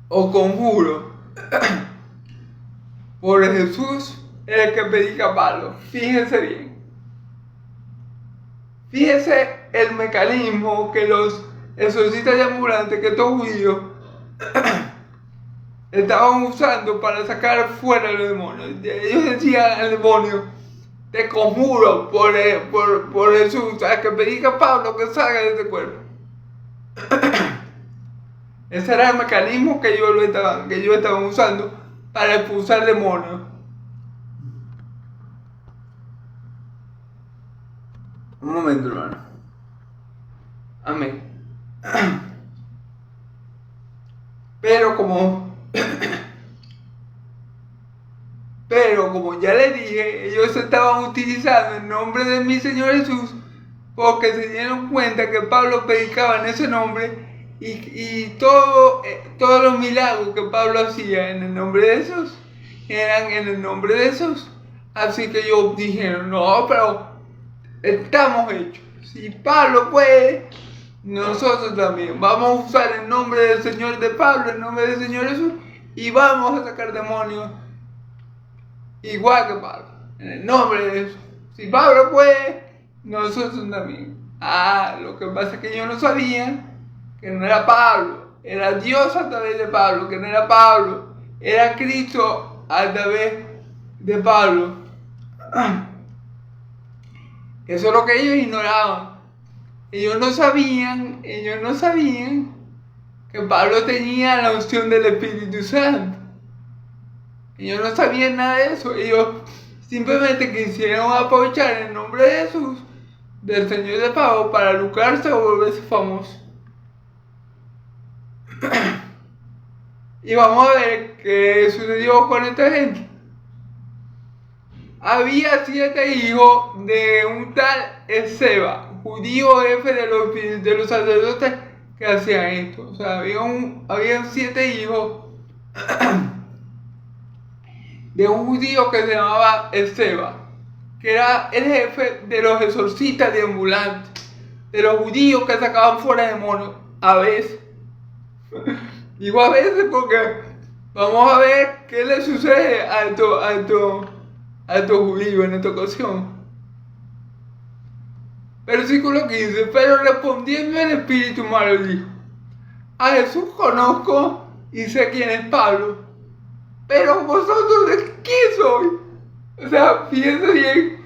os conjuro por Jesús, el que predica Pablo. Fíjense bien. Fíjense el mecanismo que los exorcistas deambulantes, que estos judíos estaban usando para sacar fuera a los demonios. Ellos decían al demonio: te conjuro por Jesús, al que predica Pablo, que salga de este cuerpo. Ese era el mecanismo que ellos estaban usando para expulsar demonios. Un momento, hermano. Amén. Pero como ya les dije, ellos estaban utilizando el nombre de mi Señor Jesús porque se dieron cuenta que Pablo predicaba en ese nombre, y todos los milagros que Pablo hacía en el nombre de Jesús eran en el nombre de Jesús. Así que ellos dijeron: no, pero estamos hechos. Si Pablo puede, nosotros también vamos a usar el nombre del Señor de Pablo, el nombre del Señor Jesús, y vamos a sacar demonios igual que Pablo, en el nombre de Jesús. Si Pablo puede, nosotros también. Lo que pasa es que yo no sabía que no era Pablo, era Dios a través de Pablo, que no era Pablo, era Cristo a través de Pablo. Eso es lo que ellos ignoraban. Ellos no sabían que Pablo tenía la unción del Espíritu Santo. Ellos no sabían nada de eso. Ellos simplemente quisieron aprovechar el nombre de Jesús, del Señor de pago, para lucrarse o volverse famosos. Y vamos a ver qué sucedió con esta gente. Había 7 hijos de un tal Esceva, judío jefe de los sacerdotes que hacían esto. O sea, habían 7 hijos de un judío que se llamaba Esceva, que era el jefe de los exorcistas de ambulantes, de los judíos que sacaban fuera demonios, a veces. Digo a veces porque vamos a ver qué le sucede a estos judíos en esta ocasión. Versículo 15. Pero respondiendo el espíritu malo dijo: a Jesús conozco y sé quién es Pablo, pero vosotros ¿de quién sois? O sea, fíjense bien.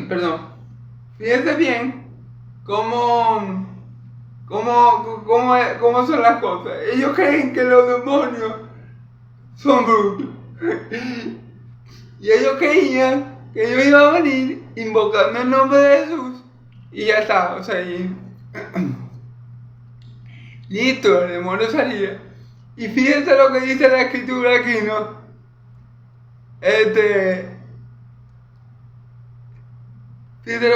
Perdón. Fíjense bien cómo son las cosas. Ellos creen que los demonios son brutos. Y ellos creían que ellos iban a venir invocando el nombre de Jesús y ya está. O sea, listo, el demonio salía. Y fíjense lo que dice la escritura aquí, ¿no? Fíjense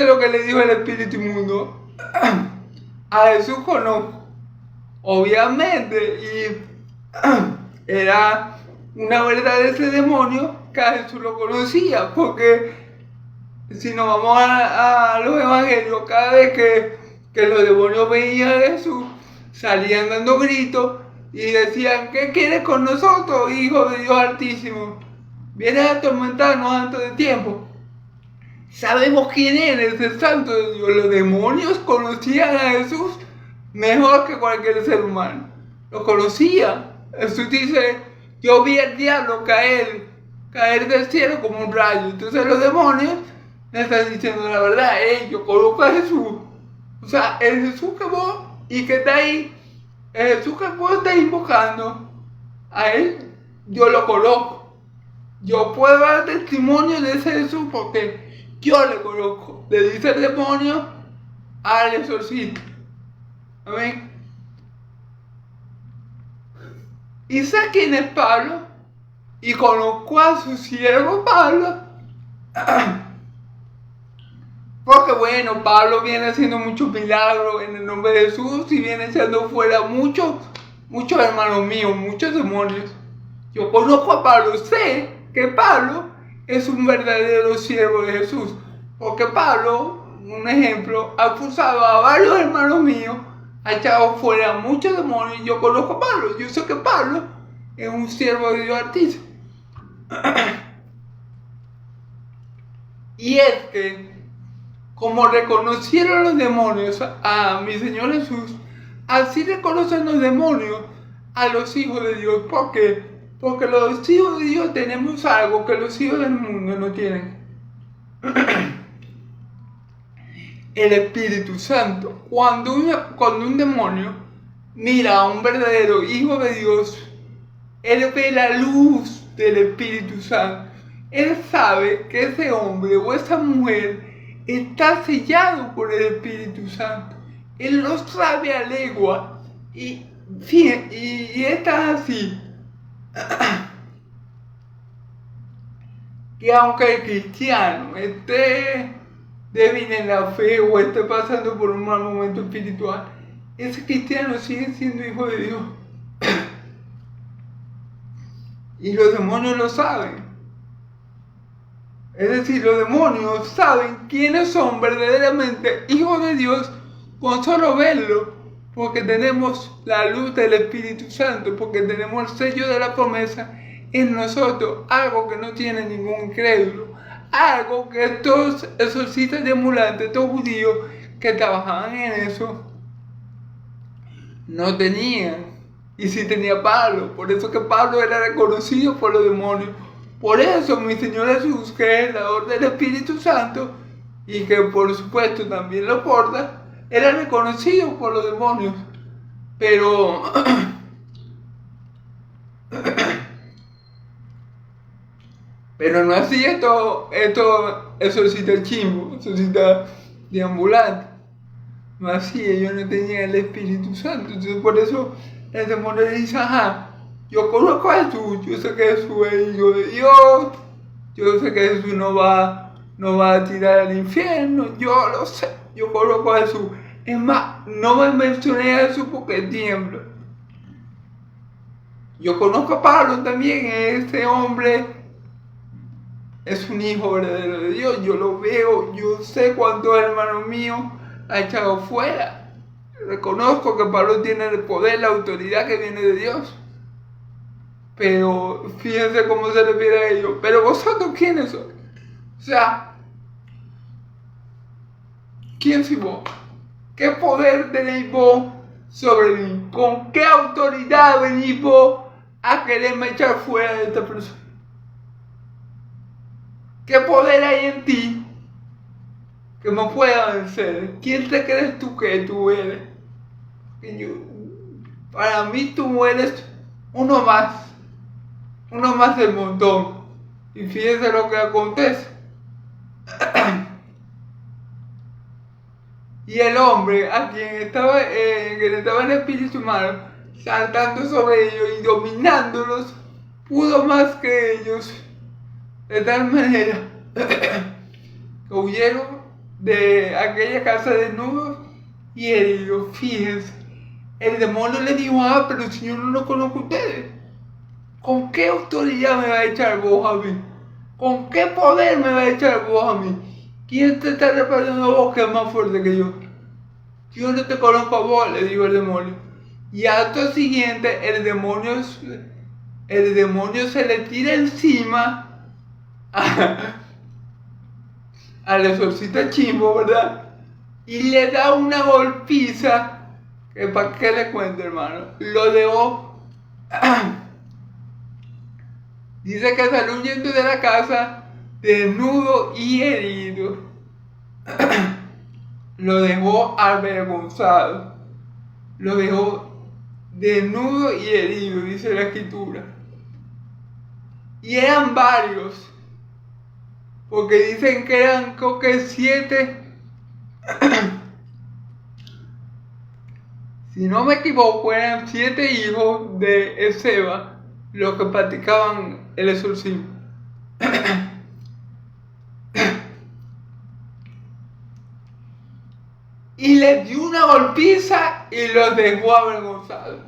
lo que le dijo el espíritu inmundo. A Jesús conozco. Obviamente, y era una verdad de ese demonio que a Jesús lo conocía, porque si nos vamos a los evangelios, cada vez que los demonios veían a Jesús, salían dando gritos y decían: ¿qué quieres con nosotros, hijo de Dios Altísimo? ¿Vienes a atormentarnos antes de tiempo? Sabemos quién eres, el Santo de Dios. Los demonios conocían a Jesús mejor que cualquier ser humano. Lo conocían. Jesús dice: yo vi al diablo caer del cielo como un rayo. Entonces los demonios le están diciendo la verdad: yo conozco a Jesús. O sea, el Jesús que vos y que está ahí, el Jesús que vos estás invocando, a él yo lo conozco. Yo puedo dar testimonio de ese Jesús porque yo le conozco. Le dice el demonio al exorcista. Amén. Y sé quién es Pablo, y conozco a su siervo Pablo, porque bueno, Pablo viene haciendo muchos milagros en el nombre de Jesús y viene echando fuera muchos hermanos míos, muchos demonios. Yo conozco a Pablo, sé que Pablo es un verdadero siervo de Jesús, porque Pablo, un ejemplo, ha acusado a varios hermanos míos, ha echado fuera muchos demonios, y yo conozco a Pablo. Yo sé que Pablo es un siervo de Dios Altísimo. Y es que, como reconocieron los demonios a mi Señor Jesús, así reconocen los demonios a los hijos de Dios. ¿Por qué? Porque los hijos de Dios tenemos algo que los hijos del mundo no tienen. El Espíritu Santo. Cuando un demonio mira a un verdadero hijo de Dios, él ve la luz del Espíritu Santo. Él sabe que ese hombre o esa mujer está sellado por el Espíritu Santo. Él lo sabe a legua. Y está así. Que aunque el cristiano esté débil en la fe o esté pasando por un mal momento espiritual, ese cristiano sigue siendo hijo de Dios. Y los demonios lo saben. Es decir, los demonios saben quiénes son verdaderamente hijos de Dios con solo verlo, porque tenemos la luz del Espíritu Santo, porque tenemos el sello de la promesa en nosotros, algo que no tiene ningún incrédulo, algo que estos exorcistas de ambulantes, estos judíos que trabajaban en eso, no tenían. Y sí tenía Pablo. Por eso que Pablo era reconocido por los demonios. Por eso mi Señor Jesús, que es el dador del Espíritu Santo y que por supuesto también lo porta, era reconocido por los demonios. Pero Pero no así esto exorcista chimbo, exorcista de ambulante. No así, ellos no tenían el Espíritu Santo. Entonces por eso el demonio le dice, ajá, yo conozco a Jesús, yo sé que Jesús es hijo de Dios, yo sé que Jesús no va a tirar al infierno, yo lo sé, yo conozco a Jesús. Es más, no me mencioné a Jesús porque tiembla. Yo conozco a Pablo también, este hombre es un hijo verdadero de Dios, yo lo veo, yo sé cuántos hermanos míos ha echado fuera. Reconozco que Pablo tiene el poder, la autoridad que viene de Dios. Pero fíjense cómo se le pide a ellos. Pero vosotros, ¿quiénes sois? O sea, ¿quién sois vos? ¿Qué poder tenéis vos sobre mí? ¿Con qué autoridad venís vos a quererme echar fuera de esta persona? ¿Qué poder hay en ti que me pueda vencer? ¿Quién te crees tú que tú eres? Para mí tú eres uno más del montón. Y fíjense lo que acontece. Y el hombre a quien estaba en el espíritu malo, saltando sobre ellos y dominándolos, pudo más que ellos, de tal manera que huyeron de aquella casa desnudos y heridos. Fíjense, el demonio le dijo, pero si yo no lo conozco a ustedes, ¿con qué autoridad me va a echar vos a mí? ¿Con qué poder me va a echar vos a mí? ¿Quién te está repartiendo a vos que es más fuerte que yo? Yo no te conozco a vos, le dijo el demonio. Y acto siguiente, el demonio se le tira encima al exorcista chimbo, ¿verdad? Y le da una golpiza, que para qué le cuento, hermano. Lo dejó. Dice que salió huyendo de la casa, desnudo y herido. Lo dejó avergonzado. Lo dejó desnudo y herido, dice la escritura. Y eran varios. Porque dicen que eran, creo que 7. Si no me equivoco, eran 7 hijos de Ezeba los que practicaban el exorcismo. Y les dio una golpiza y los dejó avergonzados.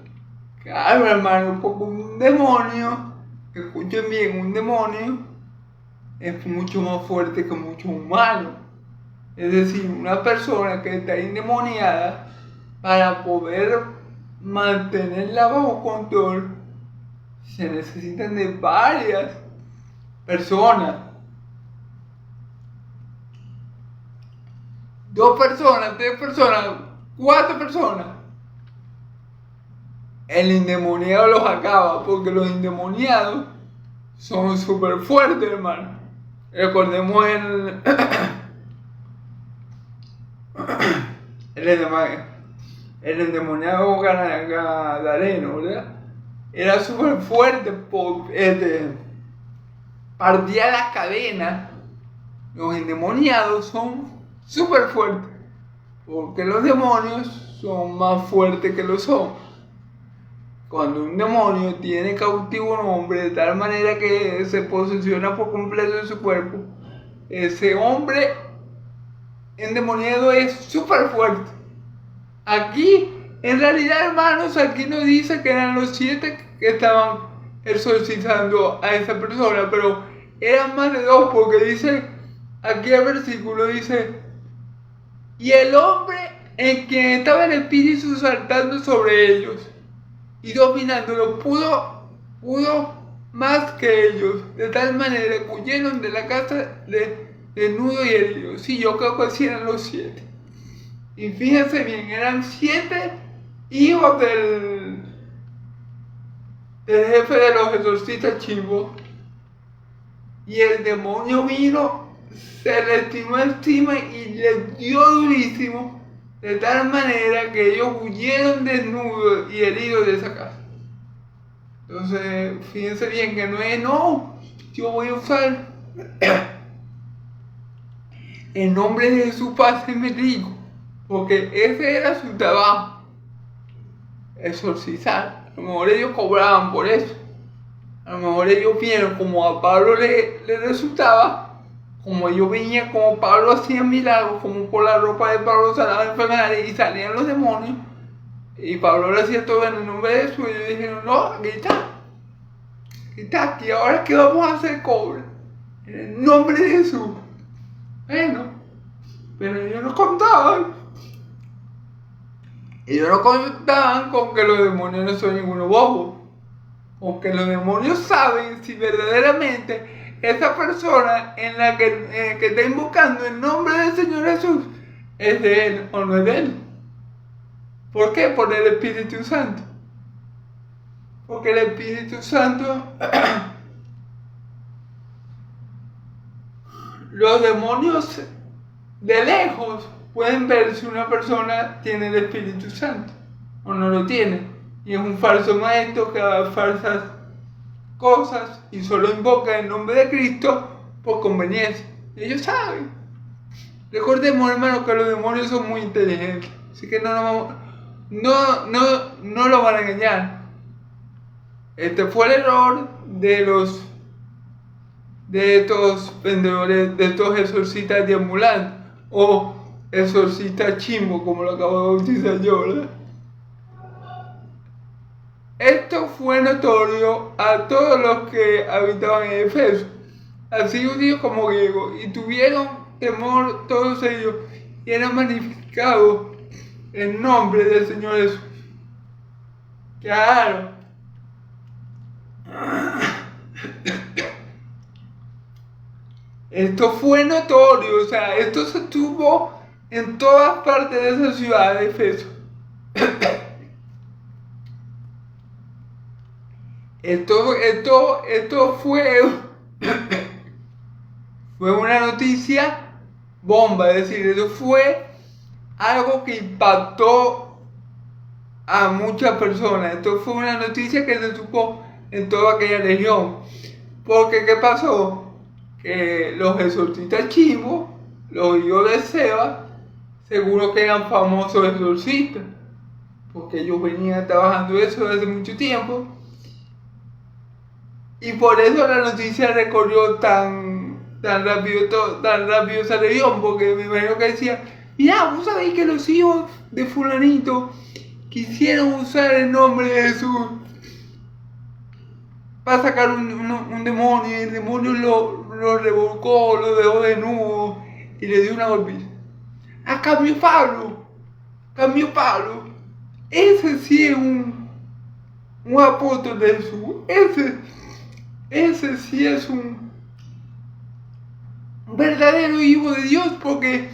Claro, hermano, porque un demonio, escuchen bien, un demonio es mucho más fuerte que muchos humanos. Es decir, una persona que está endemoniada, para poder mantenerla bajo control, se necesitan de varias personas. 2 personas, 3 personas, 4 personas. El endemoniado los acaba, porque los endemoniados son súper fuertes, hermano. Recordemos el endemoniado gadareno, ¿verdad? Era súper fuerte, partía las cadenas. Los endemoniados son súper fuertes, porque los demonios son más fuertes que los hombres. Cuando un demonio tiene cautivo a un hombre de tal manera que se posesiona por completo de su cuerpo, ese hombre endemoniado es súper fuerte. Aquí, en realidad, hermanos, aquí nos dice que eran los 7 que estaban exorcizando a esa persona, pero eran más de 2, porque dice, aquí el versículo dice, y el hombre en quien estaba el espíritu saltando sobre ellos y dominándolos pudo más que ellos, de tal manera que huyeron de la casa desnudo y herido. Sí, yo creo que sí eran los 7. Y fíjense bien, eran 7 hijos del jefe de los exorcistas chimbos. Y el demonio vino, se le tiró encima y les dio durísimo, de tal manera que ellos huyeron desnudos y heridos de esa casa. Entonces, fíjense bien que no es, yo voy a usar el nombre de Jesús para hacerme rico, porque ese era su trabajo, exorcizar. A lo mejor ellos cobraban por eso. A lo mejor ellos vieron como a Pablo le resultaba, como ellos veían como Pablo hacía milagros, como por la ropa de Pablo sanaban enfermedades y salían los demonios, y Pablo le hacía todo en el nombre de Jesús, y ellos dijeron, no, aquí está aquí, ahora qué vamos a hacer, cobre, en el nombre de Jesús. Bueno, pero ellos no contaban con que los demonios no son ninguno bobo, porque los demonios saben si verdaderamente esa persona en la que está invocando el nombre del Señor Jesús es de Él o no es de Él. ¿Por qué? Por el Espíritu Santo. Porque el Espíritu Santo, los demonios de lejos pueden ver si una persona tiene el Espíritu Santo o no lo tiene. Y es un falso maestro que da falsas cosas y solo invoca el nombre de Cristo por conveniencia. Ellos saben. Recordemos, hermano, que los demonios son muy inteligentes. Así que no lo van a engañar. Este fue el error de estos vendedores, de estos exorcistas deambulantes o exorcistas chimbo, como lo acabo de bautizar yo, ¿verdad? Esto fue notorio a todos los que habitaban en Efeso, así judíos como griegos, y tuvieron temor todos ellos, y eran magnificados en nombre del Señor Jesús. Claro. Esto fue notorio, o sea, esto se tuvo en todas partes de esa ciudad de Efeso. Esto fue una noticia bomba, es decir, eso fue algo que impactó a muchas personas. Esto fue una noticia que se supo en toda aquella región. Porque, ¿qué pasó? Que los exorcistas chivos, los hijos de Seba, seguro que eran famosos exorcistas, porque ellos venían trabajando eso desde mucho tiempo. Y por eso la noticia recorrió tan rápido esa región, porque me imagino que decía, mira, vos sabéis que los hijos de fulanito quisieron usar el nombre de Jesús para sacar un demonio, y el demonio lo revolcó, lo dejó desnudo y le dio una golpiza. A cambio Pablo, ese sí es un apóstol de Jesús, ese sí es un verdadero hijo de Dios, porque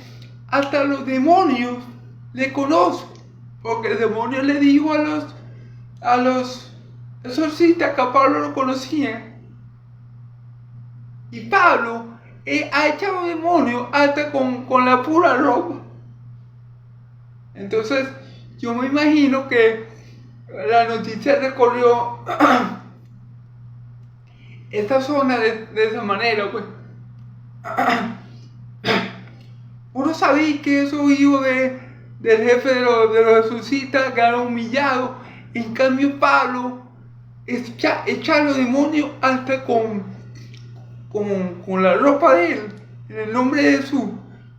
hasta los demonios le conocen, porque el demonio le dijo a los exorcistas que a Pablo lo conocían. Y Pablo ha echado demonios hasta con la pura ropa. Entonces, yo me imagino que la noticia recorrió esta zona de esa manera, pues. Uno sabía que esos hijos del jefe de los exorcistas quedaron humillados. En cambio, Pablo echa los demonios hasta con la ropa de él, en el nombre de Jesús.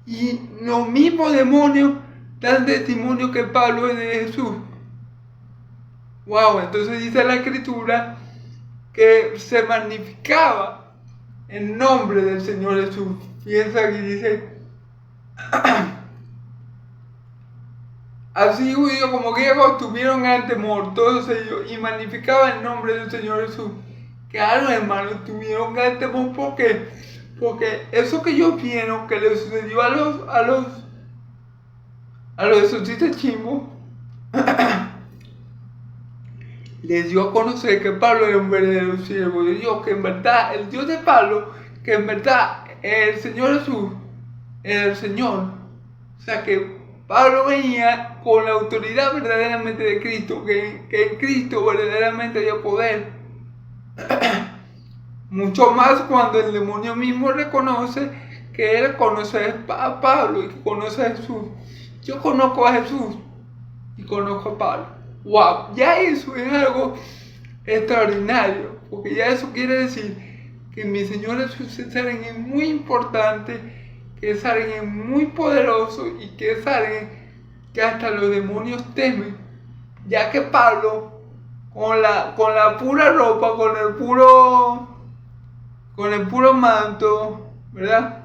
Y los mismos demonios dan testimonio que Pablo es de Jesús. Wow, entonces dice la Escritura que se magnificaba el nombre del Señor Jesús. Piensa aquí, dice, así judíos como griegos tuvieron gran temor, todos ellos, y magnificaban el nombre del Señor Jesús. Claro, hermanos, tuvieron gran temor porque eso que ellos vieron que le sucedió a los exorcistas chimbos les dio a conocer que Pablo era un verdadero siervo de Dios, que en verdad el Dios de Pablo, que en verdad el Señor Jesús era el Señor. O sea que Pablo venía con la autoridad verdaderamente de Cristo, que en Cristo verdaderamente había poder. Mucho más cuando el demonio mismo reconoce que él conoce a Pablo y que conoce a Jesús. Yo conozco a Jesús y conozco a Pablo. ¡Wow! Ya eso es algo extraordinario, porque ya eso quiere decir que mi Señor Jesús es alguien muy importante, que es alguien muy poderoso y que es alguien que hasta los demonios temen, ya que Pablo con la pura ropa, con el puro manto, ¿verdad?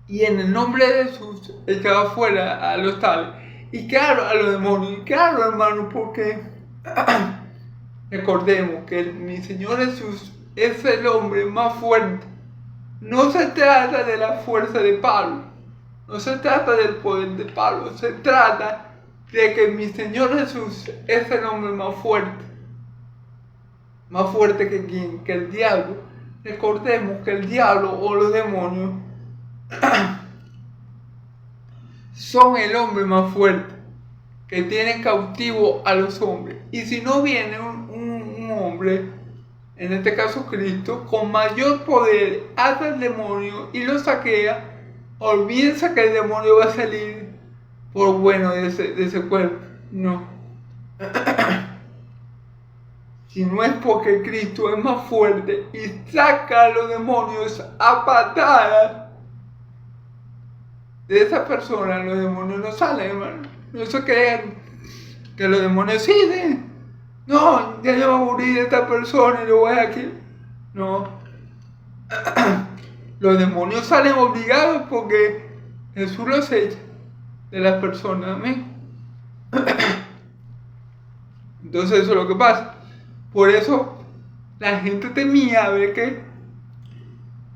Y en el nombre de Jesús echaba fuera a los tales. Y claro, a los demonios. Y claro, hermano, porque recordemos que mi Señor Jesús es el hombre más fuerte. No se trata de la fuerza de Pablo. No se trata del poder de Pablo. Se trata de que mi Señor Jesús es el hombre más fuerte. Más fuerte que quién, que el diablo. Recordemos que el diablo o los demonios son el hombre más fuerte que tiene cautivo a los hombres. Y si no viene un hombre, en este caso Cristo, con mayor poder, ata al demonio y lo saquea, olvídense que el demonio va a salir por bueno de ese cuerpo. No. Si no es porque Cristo es más fuerte y saca a los demonios a patadas de esa persona, los demonios no salen, hermano. No se crean que los demonios siguen. No, ya yo me aburrí de esta persona y lo voy aquí. No. Los demonios salen obligados porque Jesús los echa de las personas. Amén. Entonces eso es lo que pasa. Por eso la gente temía ver que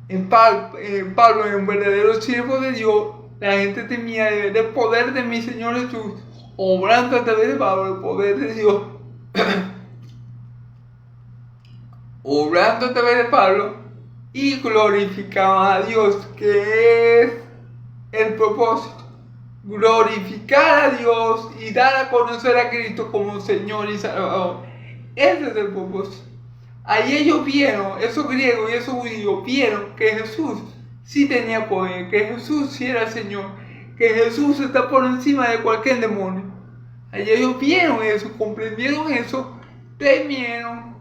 en Pablo, en un verdadero siervo de Dios, la gente temía de ver el poder de mi Señor Jesús obrando a través de Pablo, el poder de Dios obrando a través de Pablo, y glorificaban a Dios, que es el propósito. Glorificar a Dios y dar a conocer a Cristo como Señor y Salvador. Ese es el propósito. Ahí ellos vieron, esos griegos y esos judíos vieron que Jesús sí tenía poder, que Jesús sí era Señor, que Jesús está por encima de cualquier demonio. Ahí ellos vieron eso, comprendieron eso, temieron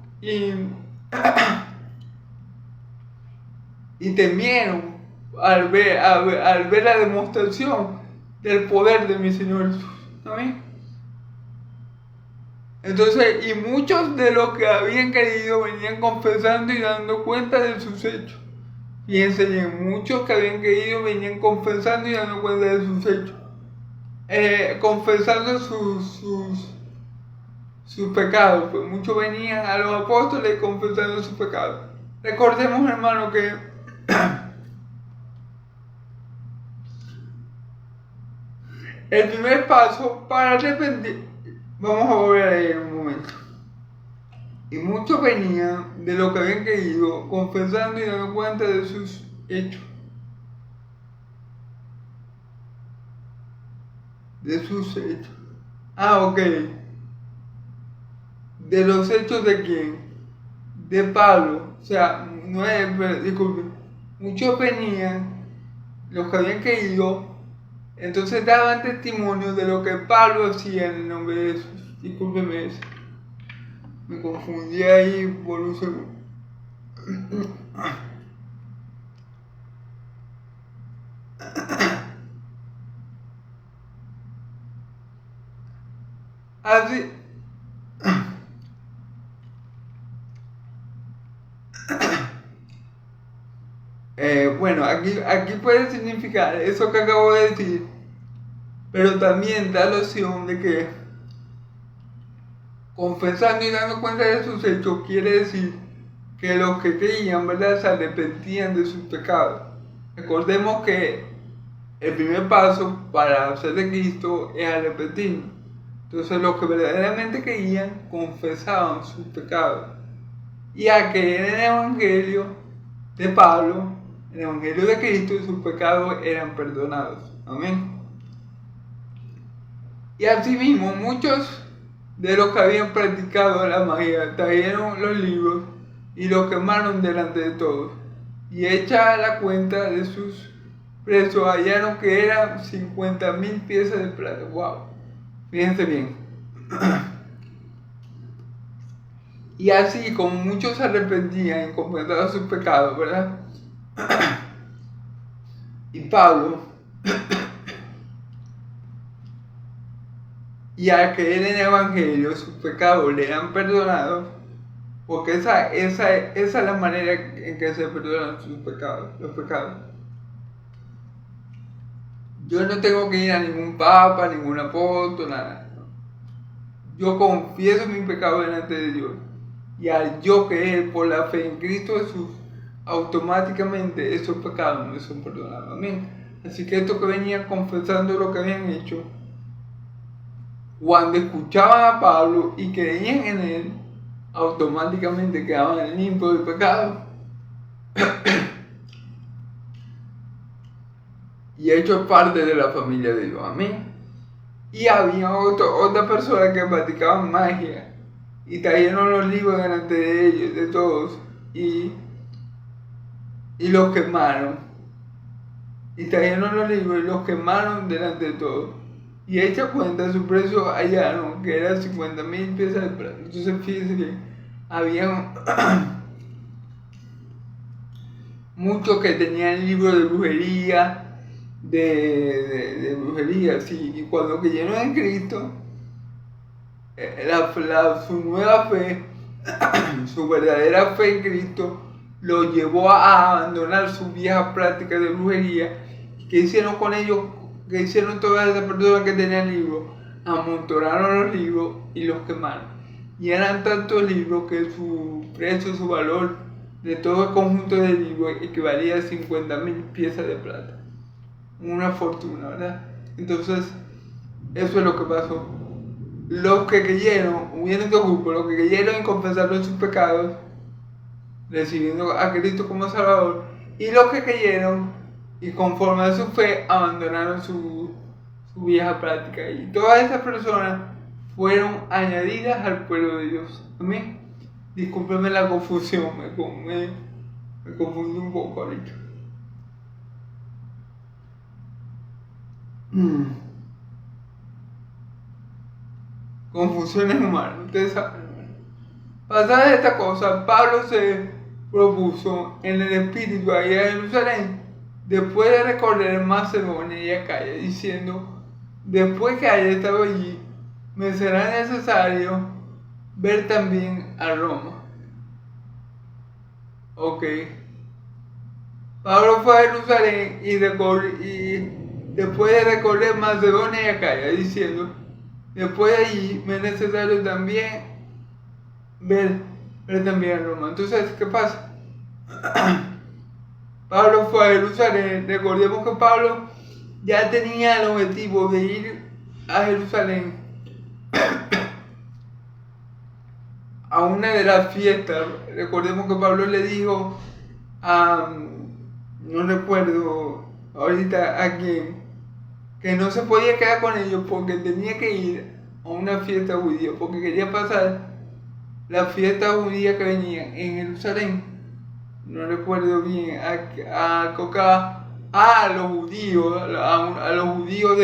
y temieron al ver la demostración del poder de mi Señor Jesús. ¿Amén? Entonces, y muchos de los que habían creído venían confesando y dando cuenta de sus hechos. Fíjense bien, muchos que habían creído venían confesando y dando cuenta de sus hechos. Confesando sus pecados. Pues muchos venían a los apóstoles confesando sus pecados. Recordemos, hermano, que el primer paso para arrepentir. Vamos a volver a leer un momento. Y muchos venían de lo que habían creído, confesando y dando cuenta de sus hechos. De sus hechos. Ok. De los hechos de quién? De Pablo. O sea, no es, disculpen. Muchos venían, los que habían creído, entonces daban testimonio de lo que Pablo hacía en el nombre de Jesús. Discúlpeme eso. Me confundí ahí por un segundo. Así. Bueno, aquí puede significar eso que acabo de decir, pero también da la opción de que confesando y dando cuenta de sus hechos quiere decir que los que creían, ¿verdad?, se arrepentían de sus pecados. Recordemos que el primer paso para ser de Cristo es arrepentirnos. Entonces los que verdaderamente creían confesaban sus pecados. Y a creer en el Evangelio de Pablo, en el Evangelio de Cristo, sus pecados eran perdonados. Amén. Y asimismo muchos de los que habían practicado la magia trajeron los libros y lo quemaron delante de todos. Y hecha la cuenta de sus presos, hallaron que eran 50,000 piezas de plata. ¡Wow! Fíjense bien. Y así como muchos se arrepentían y confesaban sus pecados, ¿verdad? Y Pablo, y al creer en el Evangelio, sus pecados le eran perdonados, porque esa es la manera en que se perdonan sus pecados, los pecados. Yo no tengo que ir a ningún papa, ningún apóstol, nada. Yo confieso mi pecado delante de Dios. Y al yo creer por la fe en Cristo Jesús, automáticamente esos pecados me son perdonados. Amén. Así que estos que venían confesando lo que habían hecho, cuando escuchaban a Pablo y creían en él, automáticamente quedaban limpios de pecado y hechos parte de la familia de Dios. Amén. Y había otra persona que practicaban magia y trajeron los libros delante de ellos, de todos, y los quemaron. Y trajeron los libros y los quemaron delante de todos. Y hecha cuenta, su precio hallaron que era 50,000 piezas de plata. Entonces fíjense que habían muchos que tenían libros de brujería, de brujería, sí. Y cuando creyeron en Cristo, su nueva fe, su verdadera fe en Cristo, lo llevó a abandonar su vieja práctica de brujería. ¿Qué hicieron con ellos? ¿Qué hicieron todas esas personas que tenían libros? Amontonaron los libros y los quemaron. Y eran tantos libros que su precio, su valor de todo el conjunto de libros equivalía a 50,000 piezas de plata. Una fortuna, ¿verdad? Entonces, eso es lo que pasó. Los que creyeron, hubieron dos grupos, los que creyeron en confesaron sus pecados, recibiendo a Cristo como Salvador, y los que creyeron y conforme a su fe abandonaron su vieja práctica. Y todas esas personas fueron añadidas al pueblo de Dios. Amén. Discúlpenme la confusión, me confundí un poco ahorita. Confusiones humanas, ustedes saben. Pasada esta cosa, Pablo se propuso en el Espíritu a ir a Jerusalén después de recorrer Macedonia y Acaya, diciendo: después que haya estado allí, me será necesario ver también a Roma. Ok. Pablo fue a Jerusalén y después de recorrer Macedonia y Acaya, diciendo: después de allí me es necesario también ver también a Roma. Entonces, ¿qué pasa? Pablo fue a Jerusalén. Recordemos que Pablo ya tenía el objetivo de ir a Jerusalén a una de las fiestas. Recordemos que Pablo le dijo no recuerdo ahorita a quién, que no se podía quedar con ellos porque tenía que ir a una fiesta judía, porque quería pasar la fiesta judía que venía en Jerusalén. No recuerdo bien, a los judíos, a los judíos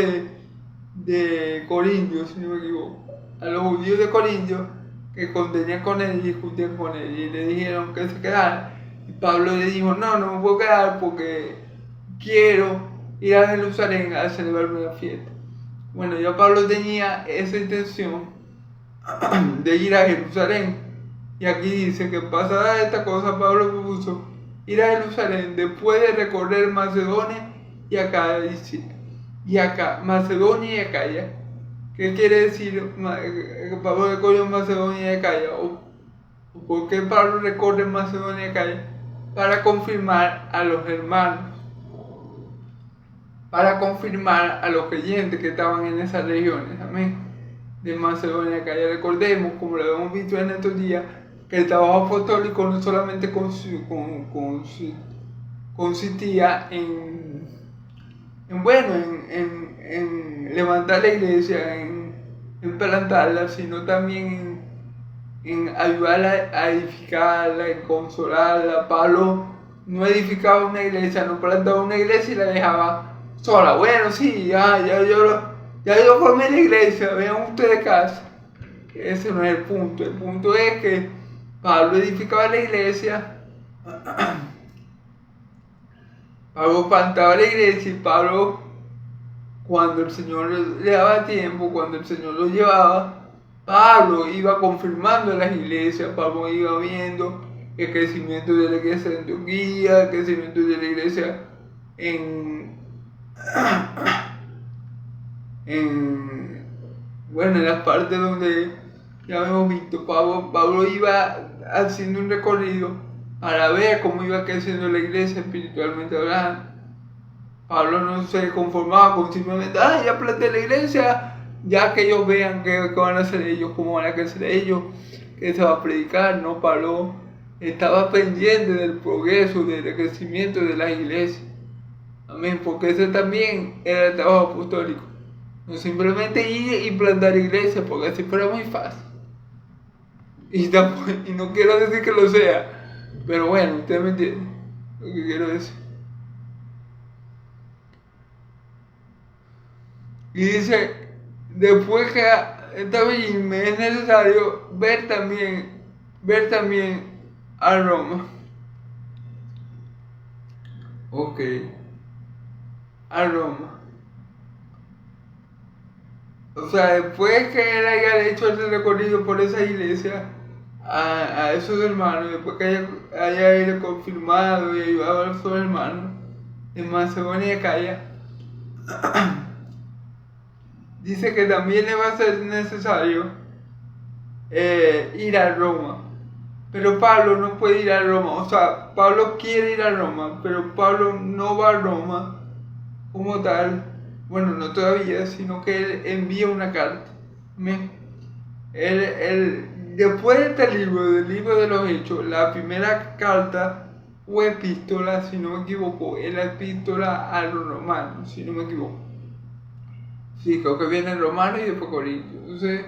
de Corintios, si no me equivoco, a los judíos de Corintios que contenían con él y discutían con él, y le dijeron que se quedara. Y Pablo le dijo: no me puedo quedar porque quiero ir a Jerusalén a celebrar una fiesta. Bueno, ya Pablo tenía esa intención de ir a Jerusalén. Y aquí dice que pasada esta cosa, Pablo propuso ir a Jerusalén después de recorrer Macedonia y Acaya. Macedonia y Acaya. ¿Qué quiere decir que Pablo recorrió Macedonia y Acaya? ¿O por qué Pablo recorre Macedonia y Acaya? Para confirmar a los hermanos, para confirmar a los creyentes que estaban en esas regiones, amén, de Macedonia y Acaya. Recordemos, como lo hemos visto en estos días, que el trabajo apostólico no solamente consistía en levantar la iglesia, en plantarla, sino también en ayudarla a edificarla, en consolarla. Pablo no edificaba una iglesia, no plantaba una iglesia y la dejaba sola. Bueno, sí, ya yo formé la iglesia, vean ustedes casa. Ese no es el punto. El punto es que Pablo edificaba la iglesia, Pablo plantaba la iglesia y Pablo, cuando el Señor le daba tiempo, cuando el Señor lo llevaba, Pablo iba confirmando las iglesias, Pablo iba viendo el crecimiento de la iglesia de Antioquía, el crecimiento de la iglesia en las partes donde ya hemos visto. Pablo iba haciendo un recorrido para ver cómo iba creciendo la iglesia espiritualmente hablando. Pablo no se conformaba con simplemente, ya planté la iglesia, ya que ellos vean qué van a hacer ellos, cómo van a crecer ellos, que se va a predicar. No, Pablo estaba pendiente del progreso, del crecimiento de la iglesia. Amén, porque ese también era el trabajo apostólico. No simplemente ir y plantar iglesia, porque así fuera muy fácil. Y no quiero decir que lo sea, pero bueno, ustedes me entienden lo que quiero decir. Y dice, después que esta vez me es necesario ver también a Roma. Ok, a Roma. O sea, después que él haya hecho ese recorrido por esa iglesia, a esos hermanos, después que haya ido confirmado y ayudado a esos hermanos en Macedonia y Acaya, dice que también le va a ser necesario ir a Roma. Pero Pablo no puede ir a Roma. O sea, Pablo quiere ir a Roma, pero Pablo no va a Roma como tal. Bueno, no todavía, sino que él envía una carta. Después de este libro, del libro de los Hechos, la primera carta o epístola, si no me equivoco, es la epístola a los romanos, si no me equivoco. Sí, creo que viene Romano y después Corintios. Entonces,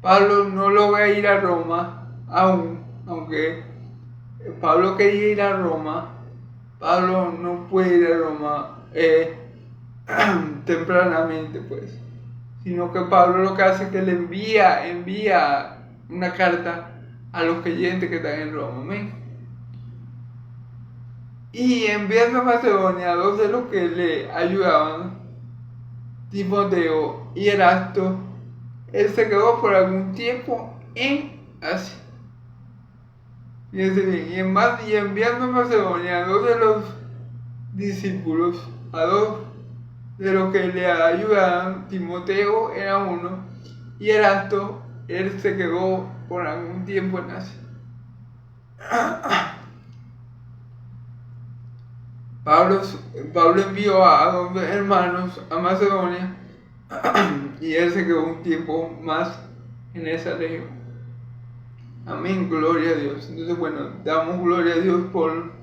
Pablo no lo va a ir a Roma aún, aunque Pablo quería ir a Roma. Pablo no puede ir a Roma tempranamente, pues, sino que Pablo lo que hace es que le envía una carta a los creyentes que están en Roma. ¿Me? Y enviando a Macedonia a dos de los que le ayudaban, Timoteo y Erasto, él se quedó por algún tiempo en Asia. Fíjense bien, y enviando a Macedonia a dos de los discípulos, a dos de los que le ayudaban, Timoteo era uno, y Erasto, él se quedó por algún tiempo en Asia. Pablo envió a dos hermanos a Macedonia y él se quedó un tiempo más en esa región. Amén, gloria a Dios. Entonces, bueno, damos gloria a Dios por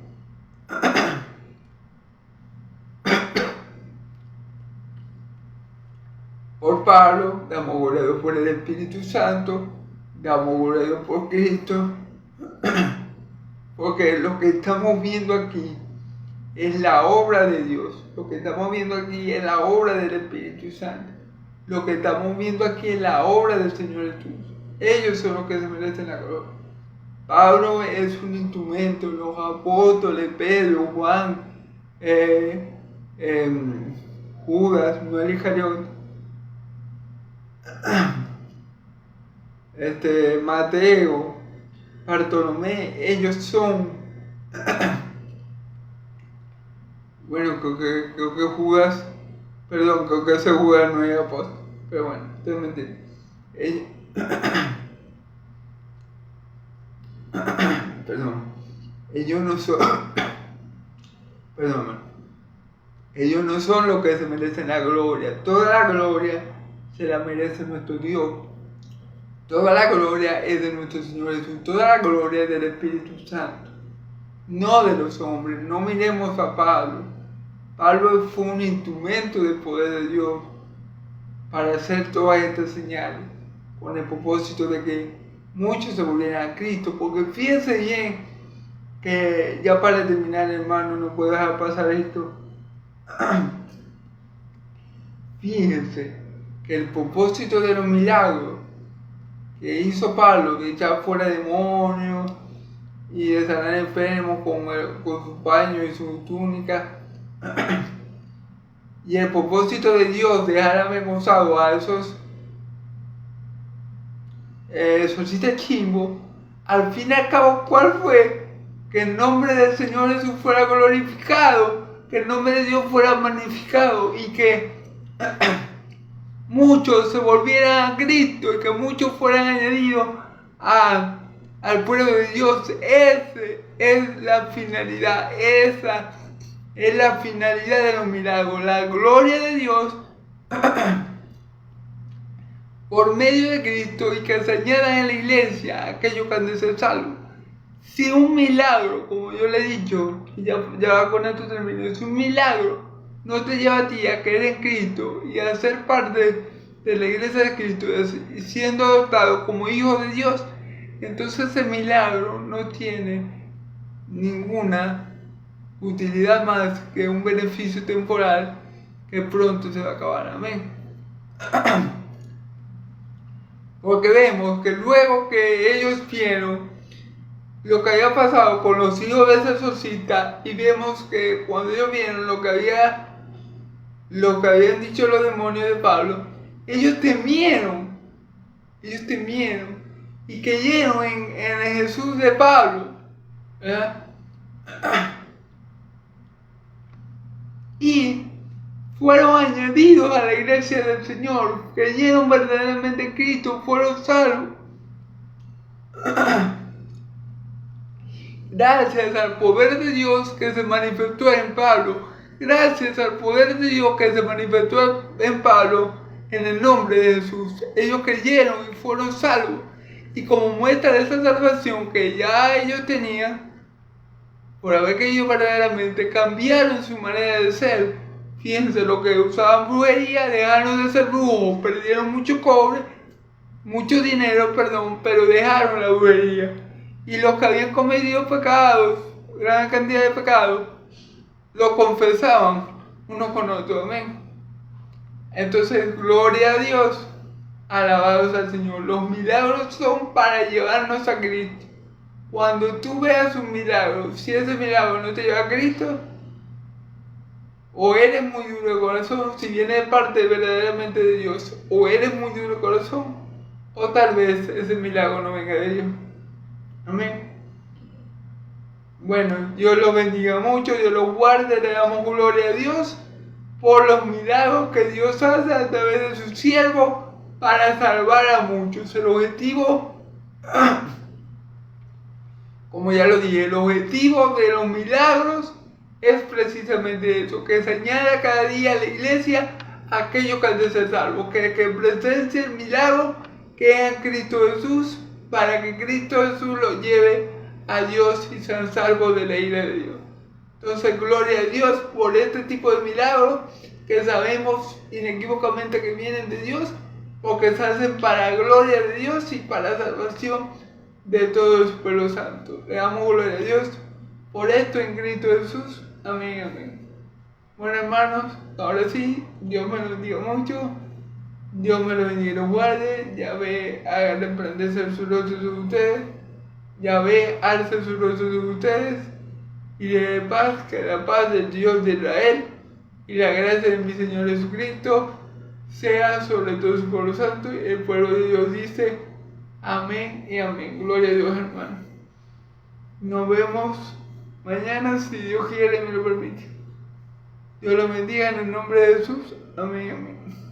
Pablo, damos gloria a Dios por el Espíritu Santo, damos gloria a Dios por Cristo, porque lo que estamos viendo aquí es la obra de Dios. Lo que estamos viendo aquí es la obra del Espíritu Santo. Lo que estamos viendo aquí es la obra del Señor Jesús. Ellos son los que se merecen la gloria. Pablo es un instrumento, los apóstoles, Pedro, Juan, Judas, Noel Iscariote, Mateo, Bartolomé, ellos son bueno, creo que Judas, perdón, creo que ese Judas no era apóstol, pero bueno, ustedes me entienden. Perdón, ellos no son, perdón, ellos no son los que se merecen la gloria. Toda la gloria se la merece nuestro Dios. Toda la gloria es de nuestro Señor Jesús. Toda la gloria es del Espíritu Santo, no de los hombres. No miremos a Pablo. Pablo fue un instrumento del poder de Dios para hacer todas estas señales, con el propósito de que muchos se volvieran a Cristo, porque fíjense bien que ya para terminar, hermano, no puedo dejar pasar esto. Fíjense que el propósito de los milagros que hizo Pablo, de echar fuera demonios y de sanar enfermos con su paño y su túnica, y el propósito de Dios de dejar avergonzados a esos exorcistas chimbos, al fin y al cabo, ¿cuál fue? Que el nombre del Señor Jesús fuera glorificado, que el nombre de Dios fuera magnificado y que muchos se volvieran a Cristo y que muchos fueran añadidos al pueblo de Dios. Esa es la finalidad, esa es la finalidad de los milagros, la gloria de Dios por medio de Cristo y que se añadan en la iglesia a aquellos que han de ser salvos. Si un milagro, como yo le he dicho, y ya con esto termino, si un milagro no te lleva a ti a creer en Cristo y a ser parte de la iglesia de Cristo, siendo adoptado como hijo de Dios, entonces ese milagro no tiene ninguna utilidad más que un beneficio temporal que pronto se va a acabar. Amén. Porque vemos que luego que ellos vieron lo que había pasado con los hijos de ese exorcista, y vemos que cuando ellos vieron lo que habían dicho los demonios de Pablo, ellos temieron y creyeron en el Jesús de Pablo, ¿verdad? Y fueron añadidos a la iglesia del Señor, creyeron verdaderamente en Cristo, fueron salvos. Gracias al poder de Dios que se manifestó en Pablo, gracias al poder de Dios que se manifestó en Pablo, en el nombre de Jesús, ellos creyeron y fueron salvos. Y como muestra de esa salvación que ya ellos tenían, por haber creído verdaderamente, cambiaron su manera de ser. Fíjense, lo que usaban brujería, dejaron de ser brujos, perdieron mucho dinero, pero dejaron la brujería. Y los que habían cometido pecados, gran cantidad de pecados, lo confesaban unos con otros. Amén. Entonces, gloria a Dios, alabados al Señor. Los milagros son para llevarnos a Cristo. Cuando tú veas un milagro, si ese milagro no te lleva a Cristo, o eres muy duro de corazón, si viene de parte verdaderamente de Dios, o eres muy duro de corazón, o tal vez ese milagro no venga de Dios. Amén. Bueno, Dios los bendiga mucho, Dios los guarde, le damos gloria a Dios por los milagros que Dios hace a través de sus siervos para salvar a muchos. El objetivo, como ya lo dije, el objetivo de los milagros es precisamente eso, que se añada cada día a la iglesia aquellos que han de ser salvos, que presencia el milagro que es en Cristo Jesús, para que Cristo Jesús los lleve a Dios y sean salvos de la ira de Dios. Entonces, gloria a Dios por este tipo de milagros que sabemos inequívocamente que vienen de Dios, porque se hacen para la gloria de Dios y para la salvación de todo su pueblo santo. Le damos gloria a Dios por esto en Cristo Jesús. Amén, amén. Bueno, hermanos, ahora sí, Dios me lo bendiga mucho. Dios me lo bendiga y lo guarde. Yahvé haga resplandecer su rostro sobre ustedes. Yahvé alce su rostro sobre ustedes y le dé paz, que la paz del Dios de Israel y la gracia de mi Señor Jesucristo sea sobre todo su pueblo santo. Y el pueblo de Dios dice amén y amén. Gloria a Dios, hermano. Nos vemos mañana, si Dios quiere y me lo permite. Dios los bendiga en el nombre de Jesús. Amén, amén.